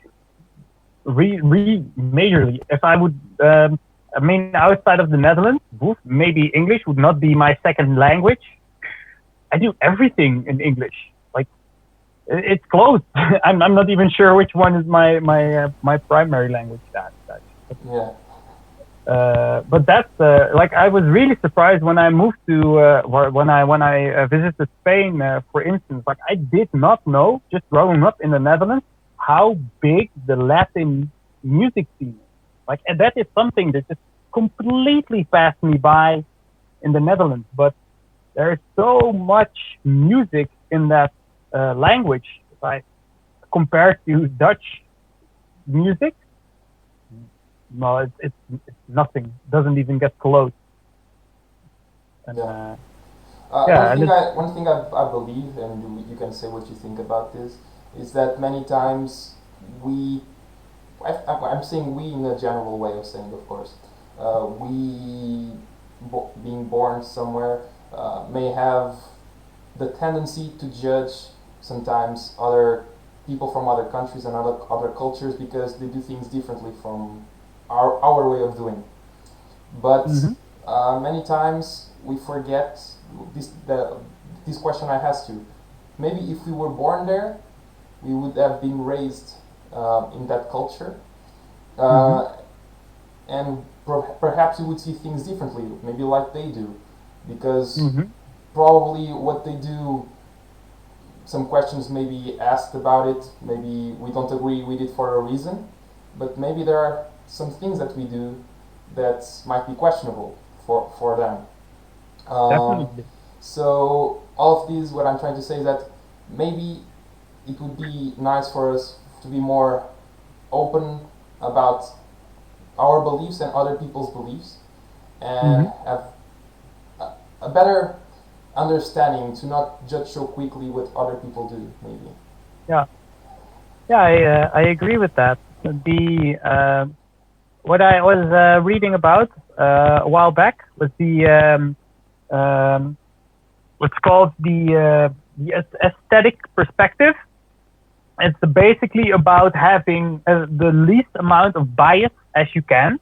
majorly. If I would, I mean, outside of the Netherlands, maybe English would not be my second language. I do everything in English. Like it's close. I'm not even sure which one is my primary language. That. Yeah. But that's like I was really surprised when I moved to when I visited Spain, for instance. Like I did not know, just growing up in the Netherlands, how big the Latin music scene is. Like, and that is something that just completely passed me by in the Netherlands. But there is so much music in that language. If I compare to Dutch music, no, it's nothing. Doesn't even get close. And Yeah. yeah, and it's One thing I believe, and you can say what you think about this, is that many times we, I'm saying we in a general way of saying, of course, being born somewhere may have the tendency to judge sometimes other people from other countries and other cultures because they do things differently from our way of doing. But mm-hmm, many times we forget this this question I asked you. Maybe if we were born there, we would have been raised in that culture, mm-hmm, uh, and perhaps we would see things differently, maybe like they do, because mm-hmm, probably what they do, some questions may be asked about it, maybe we don't agree with it for a reason, but maybe there are some things that we do that might be questionable for them. Um, definitely. so all of these, what I'm trying to say is that maybe it would be nice for us to be more open about our beliefs and other people's beliefs, and Mm-hmm. have a better understanding to not judge so quickly what other people do. Maybe. Yeah, yeah, I agree with that. The what I was reading about a while back was the what's called the aesthetic perspective. It's basically about having the least amount of bias as you can,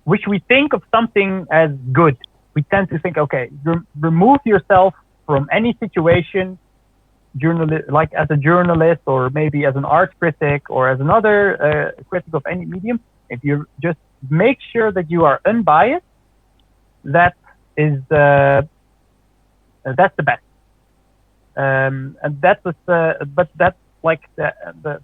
which we think of something as good. We tend to think, okay, remove yourself from any situation, like as a journalist or maybe as an art critic or as another critic of any medium. If you just make sure that you are unbiased, that is that's the best. And that was, but that's like the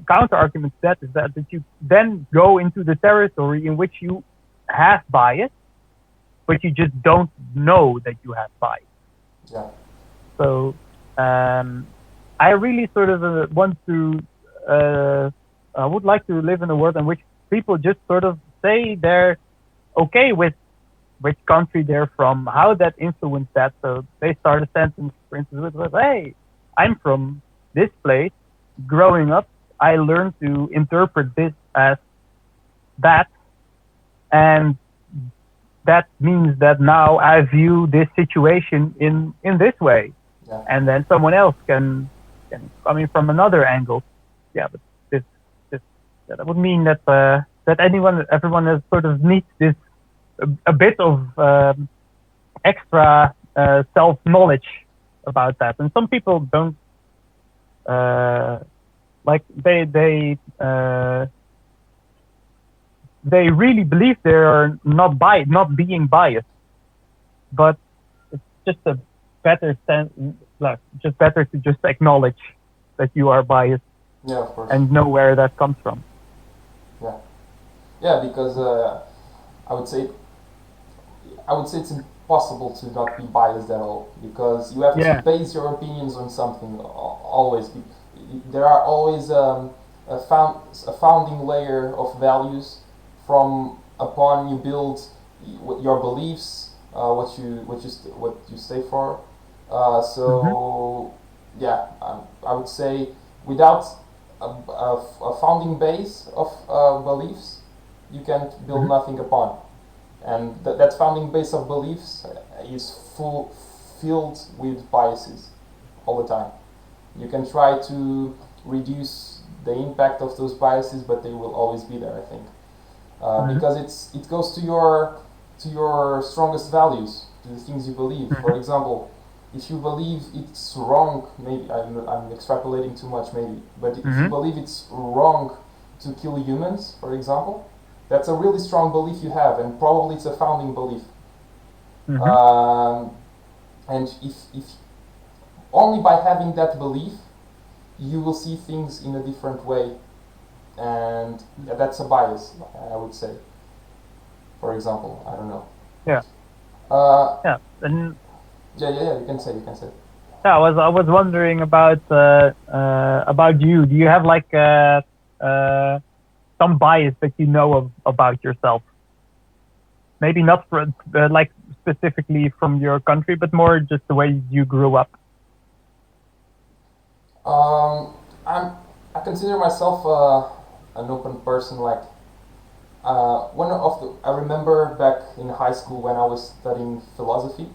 counter argument to that is that you then go into the territory in which you have bias, but you just don't know that you have bias. Yeah. So I really sort of want to, I would like to live in a world in which people just sort of say they're okay with which country they're from, how that influenced that. So they start a sentence, for instance, with, hey, I'm from this place. Growing up, I learned to interpret this as that. And that means that now I view this situation in this way. Yeah. And then someone else can come in from another angle. Yeah, but this that would mean that everyone has sort of needs this a bit of extra self-knowledge about that, and some people don't like they really believe they are not being biased, but it's just a better sense, like just better to just acknowledge that you are biased. Yeah, of course. And know where that comes from. Yeah, because I would say it's impossible to not be biased at all, because you have to base your opinions on something always. There are always a founding layer of values from upon you build your beliefs, what you stay for. So yeah, I would say without a founding base of beliefs, you can't build nothing upon. And that founding base of beliefs is filled with biases all the time. You can try to reduce the impact of those biases, but they will always be there, I think, because it goes to your strongest values, to the things you believe. For example, if you believe it's wrong, maybe I'm extrapolating too much, maybe, but if you believe it's wrong to kill humans, for example, that's a really strong belief you have, and probably it's a founding belief. And if only by having that belief, you will see things in a different way, and that's a bias, I would say. For example, I don't know. Yeah. And yeah. You can say. Yeah, I was wondering about you. Do you have like some bias that you know about yourself? Maybe not like specifically from your country, but more just the way you grew up. I consider myself an open person. Like I remember back in high school when I was studying philosophy,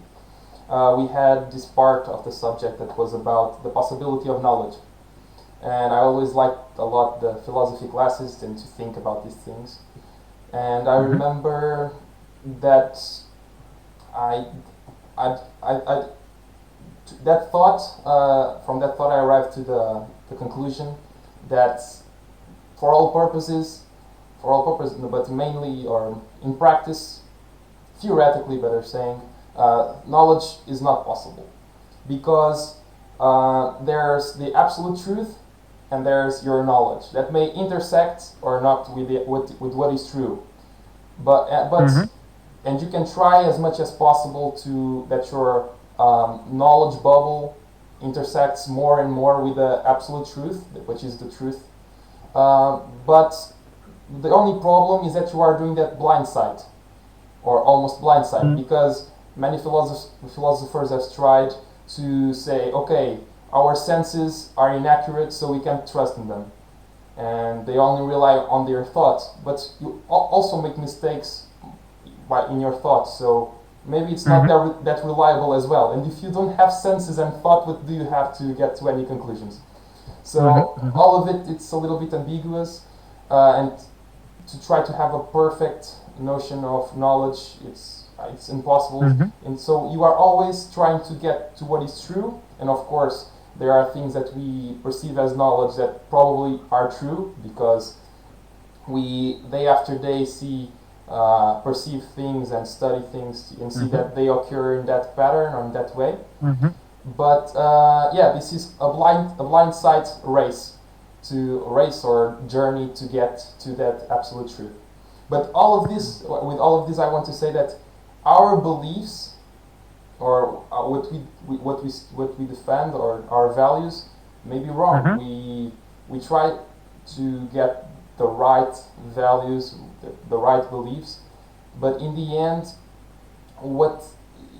we had this part of the subject that was about the possibility of knowledge. And I always liked a lot the philosophy classes and to think about these things. And I remember that from that thought I arrived to the conclusion that for all purposes, but mainly or in practice, theoretically better saying, knowledge is not possible, because there's the absolute truth and there's your knowledge that may intersect or not with what is true, but and you can try as much as possible to that your knowledge bubble intersects more and more with the absolute truth, which is the truth. But the only problem is that you are doing that blindsided, or almost blindsided, because many philosophers have tried to say, okay, our senses are inaccurate, so we can't trust in them, and they only rely on their thoughts. But you also make mistakes in your thoughts, so maybe it's not that reliable as well. And if you don't have senses and thought, what do you have to get to any conclusions? So all of it, it's a little bit ambiguous, and to try to have a perfect notion of knowledge, it's impossible. And so you are always trying to get to what is true, and of course there are things that we perceive as knowledge that probably are true because we day after day perceive things and study things and see that they occur in that pattern or in that way. But yeah, this is a blind sight race or journey to get to that absolute truth. But with all of this, I want to say that our beliefs, or what we defend, or our values, may be wrong. We try to get the right values, the right beliefs, but in the end, what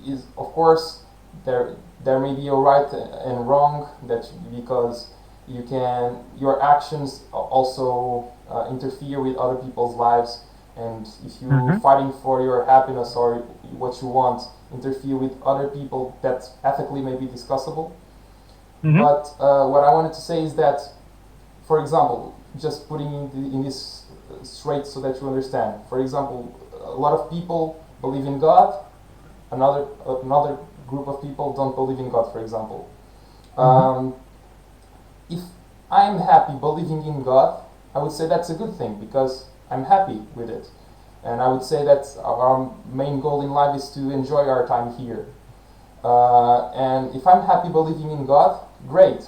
is, of course, there may be a right and wrong, because your actions also interfere with other people's lives, and if you're fighting for your happiness or what you want interfere with other people, that ethically may be discussable. But what I wanted to say is that, for example, just putting in this straight so that you understand. For example, a lot of people believe in God, another group of people don't believe in God, for example. If I'm happy believing in God, I would say that's a good thing because I'm happy with it. And I would say that our main goal in life is to enjoy our time here. And if I'm happy believing in God, great.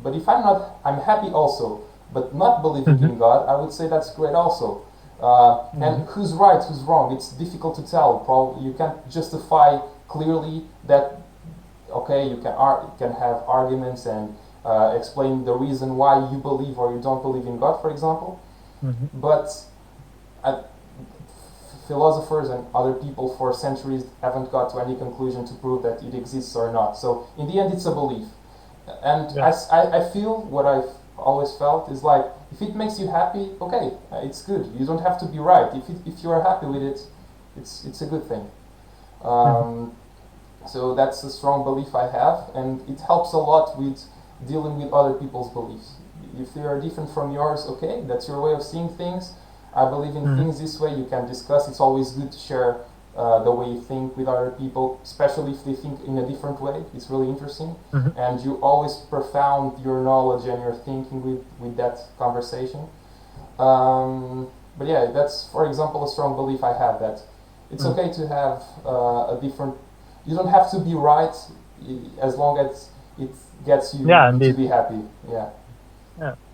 But if I'm happy also, but not believing in God, I would say that's great also. And who's right, who's wrong? It's difficult to tell. Probably you can't justify clearly that. Okay, you can have arguments and explain the reason why you believe or you don't believe in God, for example. But philosophers and other people for centuries haven't got to any conclusion to prove that it exists or not. So in the end, it's a belief. And I feel what I've always felt is like, if it makes you happy, okay, it's good. You don't have to be right. If you are happy with it, it's a good thing. So that's a strong belief I have, and it helps a lot with dealing with other people's beliefs. If they are different from yours, okay, that's your way of seeing things. I believe in things this way. You can discuss. It's always good to share the way you think with other people, especially if they think in a different way. It's really interesting, and you always profound your knowledge and your thinking with that conversation. But yeah, that's, for example, a strong belief I have, that it's okay to have a different. You don't have to be right as long as it gets you to be happy. Yeah.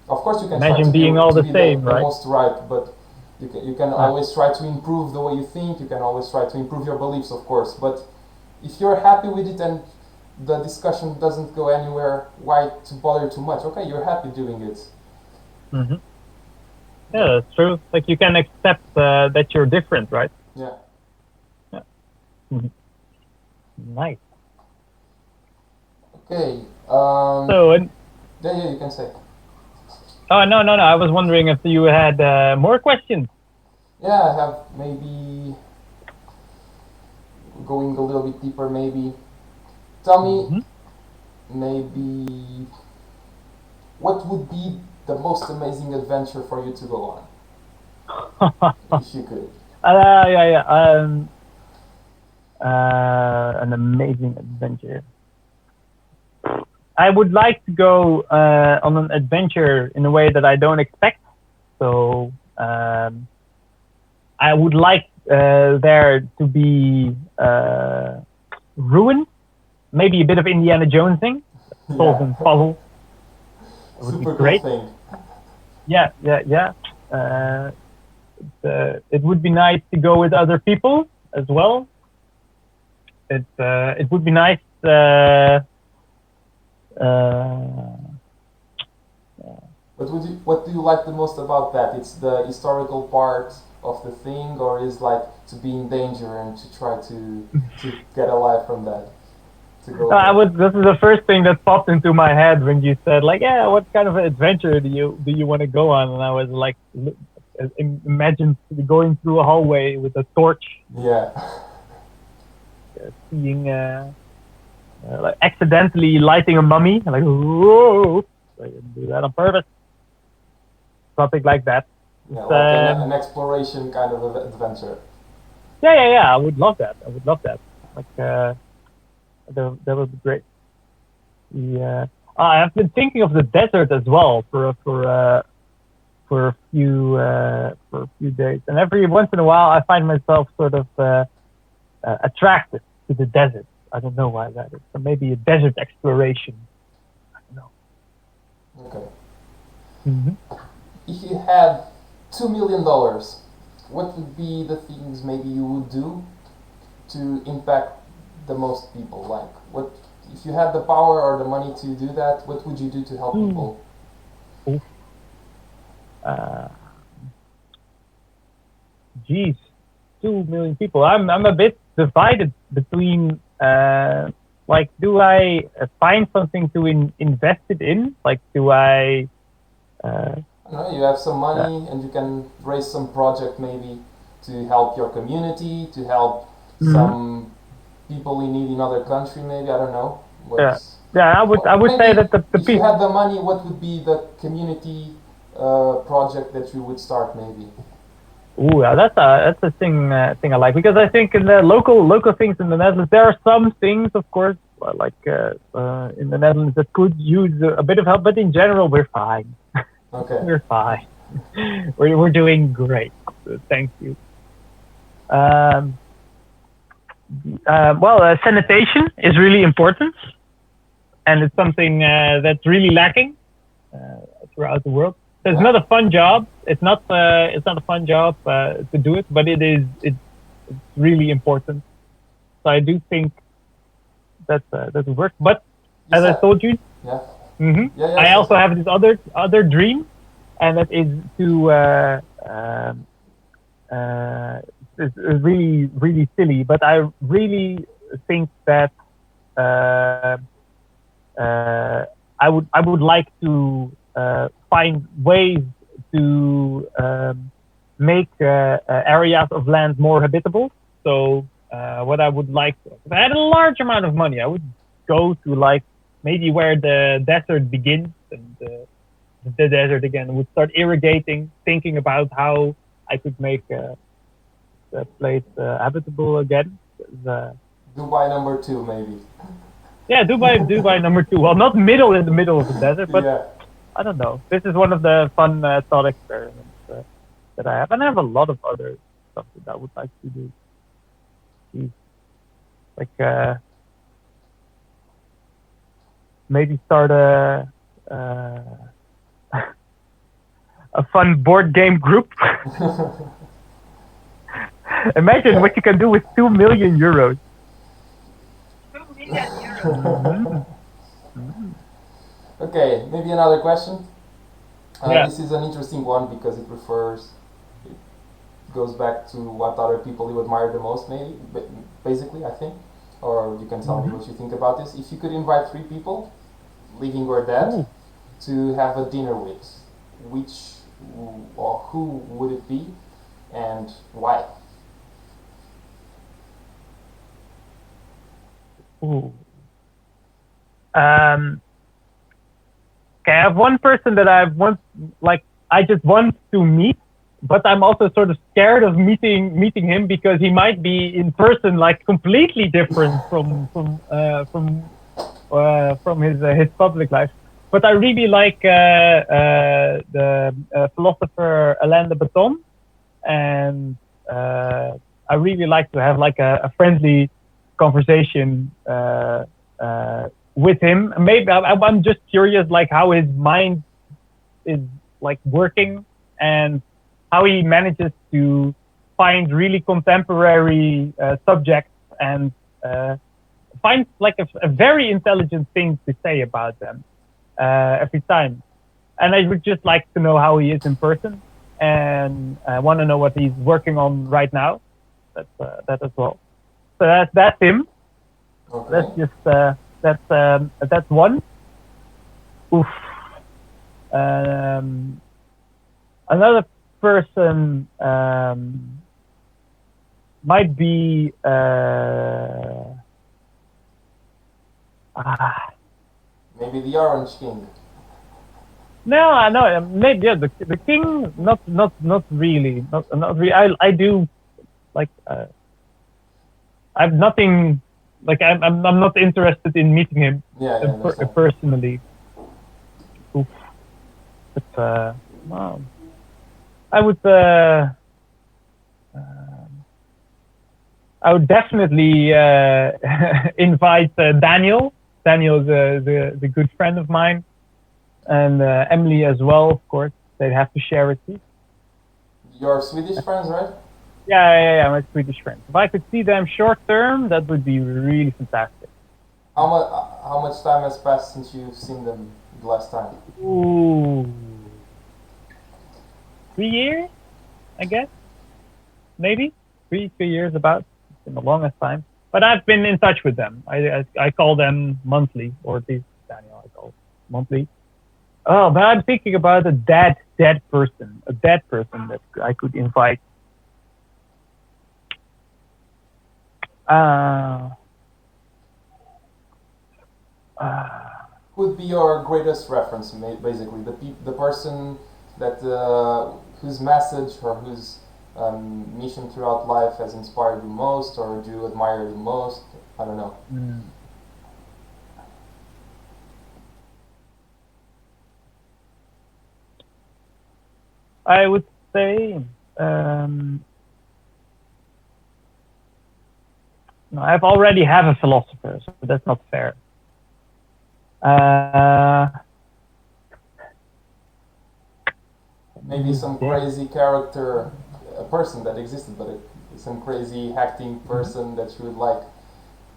Of course, you can try to being all the same, the right? most right, but you can always try to improve the way you think. You can always try to improve your beliefs, of course. But if you're happy with it and the discussion doesn't go anywhere, why to bother too much? Okay, you're happy doing it. Yeah, that's true. Like, you can accept that you're different, right? Yeah. Nice. Okay. So, yeah, you can say. Oh, no. I was wondering if you had more questions. Yeah, I have, maybe going a little bit deeper, maybe. Tell me, maybe, what would be the most amazing adventure for you to go on? If you could. An amazing adventure. I would like to go on an adventure in a way that I don't expect. So I would like there to be ruin, maybe a bit of Indiana Jones thing, solving puzzles. It would Super be great. Cool thing. Yeah. It would be nice to go with other people as well. It would be nice. What do you like the most about that? It's the historical part of the thing, or is like to be in danger and to try to get alive from that? This is the first thing that popped into my head when you said, like, yeah, what kind of an adventure do you want to go on? And I was like, imagine going through a hallway with a torch. Yeah. seeing like accidentally lighting a mummy, like whoa, I didn't do that on purpose, something like that. Yeah, like an exploration kind of adventure. Yeah. I would love that. Like that would be great. Yeah. I've been thinking of the desert as well for a few days, and every once in a while I find myself sort of attracted to the desert. I don't know why that is. So maybe a desert exploration. I don't know. Okay. Mm-hmm. If you had $2 million, what would be the things maybe you would do to impact the most people? Like, what if you had the power or the money to do that? What would you do to help people? Geez, 2 million people. I'm a bit divided between like, do I find something to invest it in? Like, do I? I don't know, you have some money and you can raise some project maybe to help your community, to help some people in need in other country. Maybe I don't know. Yeah. I would say that the if you people. had the money, what would be the community project that you would start maybe? Ooh, yeah, that's a thing I like, because I think in the local things in the Netherlands, there are some things, of course, like in the Netherlands, that could use a bit of help, but in general we're fine. Okay. We're fine. We're doing great. Thank you. Well, sanitation is really important, and it's something that's really lacking throughout the world. So it's not a fun job. It's not a fun job to do it, but it's really important. So I do think that will work. But as I told you, I also have this other dream, and that is to it's really silly, but I really think that I would like to find ways to make areas of land more habitable. So what I would like, if I had a large amount of money, I would go to, like, maybe where the desert begins, and the desert again would start irrigating, thinking about how I could make the place habitable again. Dubai #2 maybe. Yeah, Dubai #2. Well, not in the middle of the desert, but Yeah. I don't know. This is one of the fun thought experiments that I have, and I have a lot of other stuff that I would like to do. Like maybe start a a fun board game group. Imagine what you can do with 2 million euros. 2 million euros. Okay, maybe another question. Yeah. This is an interesting one because it goes back to what other people you admire the most, maybe, basically, I think. Or you can tell me what you think about this. If you could invite 3 people, living or dead, to have a dinner with, which or who would it be, and why? Ooh. Okay, I have one person that I just want to meet, but I'm also sort of scared of meeting him, because he might be in person like completely different from his public life. But I really like the philosopher Alain de Botton, and I really like to have like a friendly conversation with him. Maybe I'm just curious, like, how his mind is like working, and how he manages to find really contemporary subjects, and find like a very intelligent thing to say about them every time. And I would just like to know how he is in person, and I want to know what he's working on right now. That as well. So that's him. Okay. That's just that's one. Oof. Another person might be Ah, Maybe the Orange King. no, I know. Maybe yeah, the king. Not really. Not really. I do like. I've nothing. Like I'm not interested in meeting him Yeah, I understand. personally. Oof. But well, I would. Um, I would definitely invite Daniel. Daniel is the good friend of mine, and Emily as well. Of course, they'd have to share it too. Your Swedish friends, right? Yeah, my Swedish friends. If I could see them short term, that would be really fantastic. How much time has passed since you've seen them the last time? Ooh, 3 years, I guess, maybe 3 years about. It's been the longest time, but I've been in touch with them. I call them monthly, or at least Daniel I call monthly. Oh, but I'm thinking about a dead person that I could invite. Uh, uh, Who would be your greatest reference, basically the person that whose message or whose mission throughout life has inspired you most, or do you admire the most? I don't know. mm, I would say no, I've already have a philosopher, so that's not fair. Uh, Maybe some crazy character, a person that existed, but some crazy acting person that you would like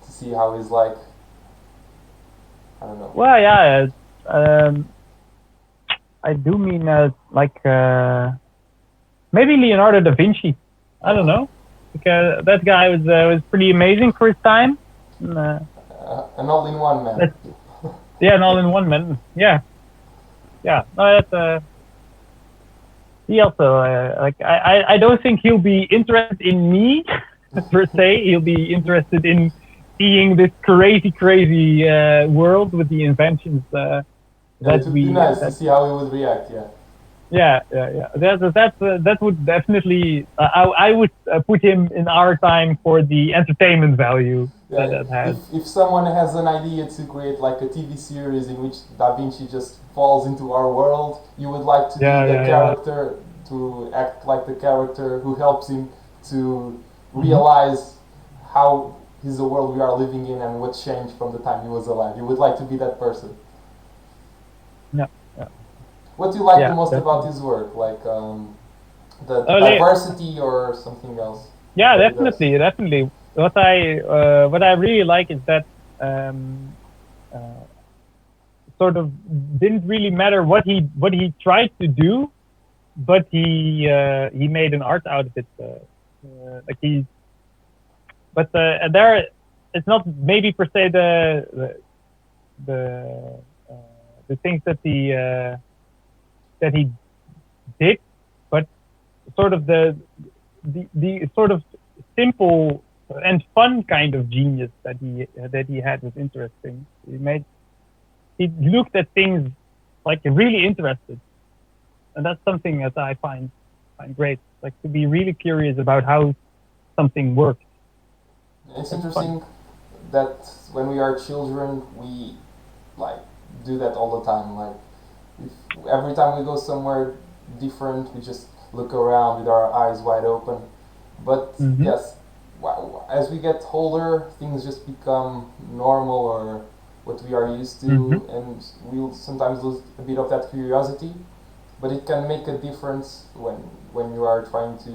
to see how he's like. I don't know. Well, yeah, I do mean maybe Leonardo da Vinci. I don't Oh, know, because that guy was pretty amazing for his time. an all-in-one man. Yeah, an all-in-one man. Yeah, yeah. No, that's he also like I don't think he'll be interested in me per se. He'll be interested in seeing this crazy world with the inventions Yeah, it that would be we nice to that see how he would react. Yeah. yeah. That would definitely I would put him in our time for the entertainment value that Yeah, that has. if someone has an idea to create like a TV series in which Da Vinci just falls into our world, you would like to be the Yeah. character, to act like the character who helps him to Hmm. realize how is the world we are living in and what changed from the time he was alive. You would like to be that person. Yeah, yeah, What do you like the yeah. most about Definitely. his work? Like the Oh, diversity or something else yeah, that he does? definitely. What I really like is that um, uh, sort of didn't really matter what he tried to do, but he made an art out of it. Like he, but there it's not maybe per se the the things that he did, but sort of the sort of simple and fun kind of genius that he had was interesting. He looked at things like really interested, and that's something that I find great. Like to be really curious about how something works. It's That's fun. interesting that when we are children, we like do that all the time. Like if every time we go somewhere different, we just look around with our eyes wide open. But Mm-hmm. yes, as we get older, things just become normal or what we are used Mm-hmm. to, and we'll sometimes lose a bit of that curiosity. But it can make a difference when you are trying to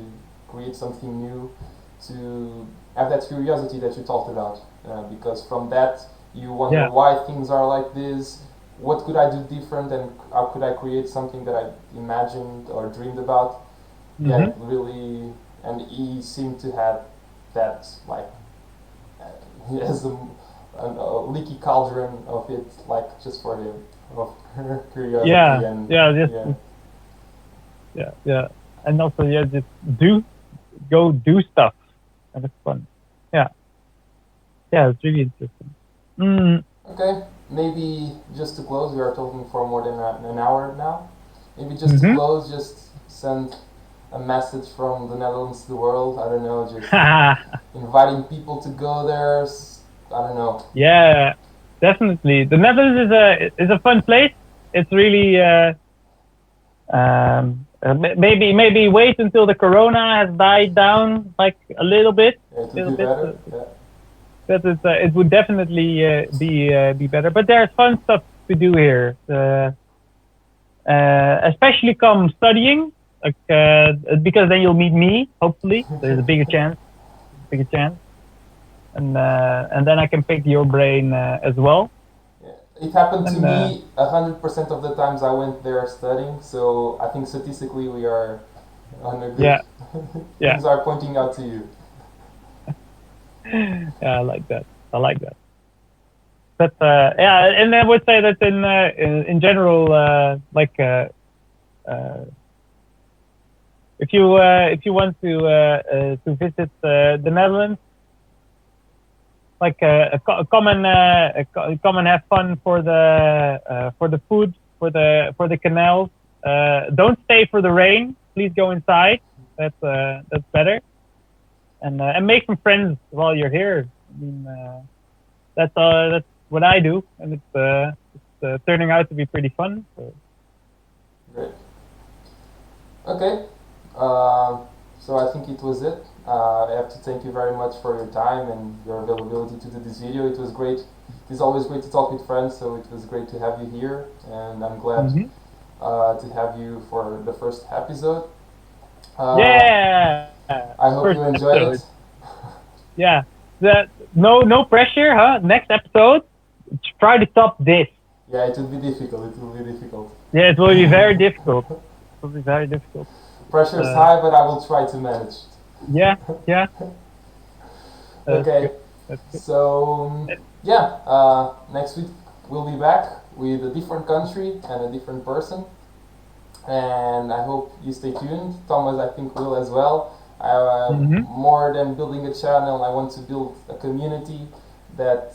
create something new, to have that curiosity that you talked about, because from that you wonder Yeah. why things are like this, what could I do different, and how could I create something that I imagined or dreamed about. Yeah, Mm-hmm. it really, and he seemed to have that, like he has a leaky cauldron of it, like just for him, of curiosity. Yeah. And Yeah. yeah. Yeah. And also, yeah, just do go do stuff, and it's fun. Yeah. Yeah. It's really interesting. Mm. Okay, maybe just to close, we are talking for more than an hour now. Maybe just to Mm-hmm. close, just send a message from the Netherlands to the world. I don't know, just inviting people to go there. I don't know. Yeah, definitely. The Netherlands is a fun place. It's really maybe wait until the corona has died down like a little bit, Yeah, it would be better. Yeah. that it would definitely be better. But there's fun stuff to do here, especially come studying, like because then you'll meet me. Hopefully, there's a bigger chance, and then I can pick your brain as well. Yeah. It happened to And me 100% of the times I went there studying. So I think statistically we are on a good. yeah, yeah, Things are pointing out to you. yeah, I like that. I like that. But yeah, and I would say that in general, uh, if you want to visit the Netherlands, like come and come and have fun for the food, for the canals. Don't stay for the rain. Please go inside. That's better. And make some friends while you're here. I mean, that's what I do, and it's turning out to be pretty fun. So. Great. Okay. Um, so I think it was it. I have to thank you very much for your time and your availability to do this video. It was great. It is always great to talk with friends, so it was great to have you here, and I'm glad Mm-hmm. to have you for the first episode. Uh, Yeah, I hope first you enjoyed episode. it. Yeah, no pressure, huh? Next episode, try to top this. Yeah, it will be difficult. It will be difficult. Yeah, it will be very difficult. It will be very difficult. Pressure is Uh, high, but I will try to manage. yeah, yeah, that's Okay, good. That's good. so yeah, next week we'll be back with a different country and a different person, and I hope you stay tuned. Thomas, I think, will as well. Mm-hmm. More than building a channel, I want to build a community that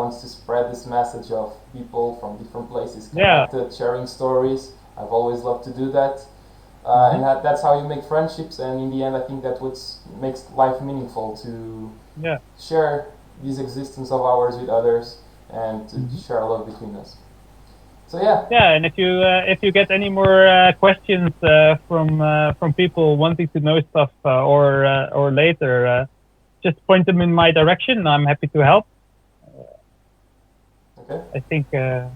wants to spread this message of people from different places Yeah. connected, sharing stories. I've always loved to do that. Mm-hmm. And that's how you make friendships, and in the end I think that's what makes life meaningful, to Yeah. share this existence of ours with others and to Mm-hmm. share love between us. So yeah. Yeah, and if you get any more questions from people wanting to know stuff or later, just point them in my direction. I'm happy to help. Okay. I think it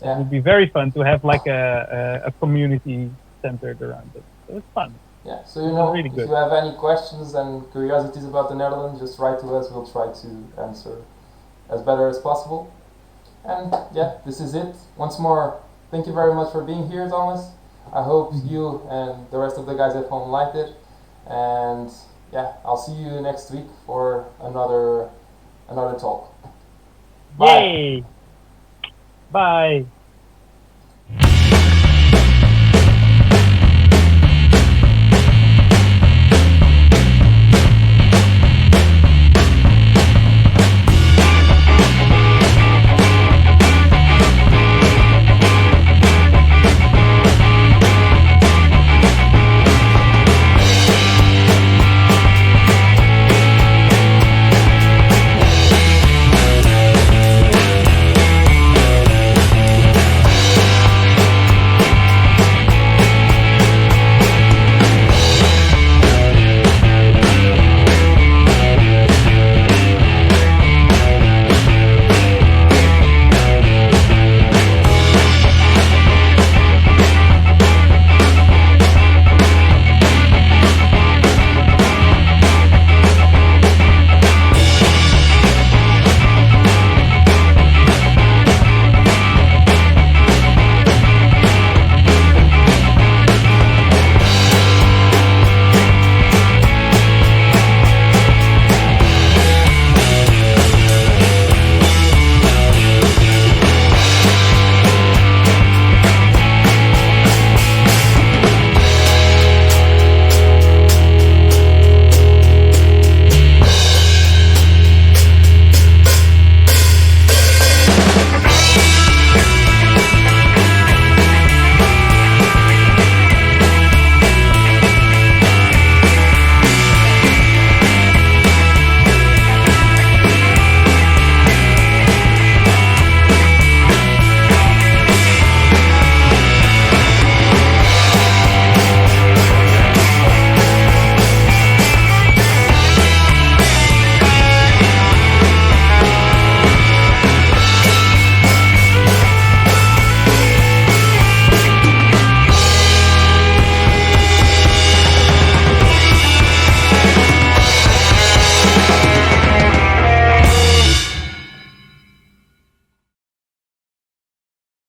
Yeah. would be very fun to have like a community centered around it. So it's fun. Yeah, so you know, really if good. you have any questions and curiosities about the Netherlands, just write to us. We'll try to answer as better as possible. And yeah, this is it. Once more, thank you very much for being here, Thomas. I hope you and the rest of the guys at home liked it. And yeah, I'll see you next week for another talk. Bye. Yay! Bye.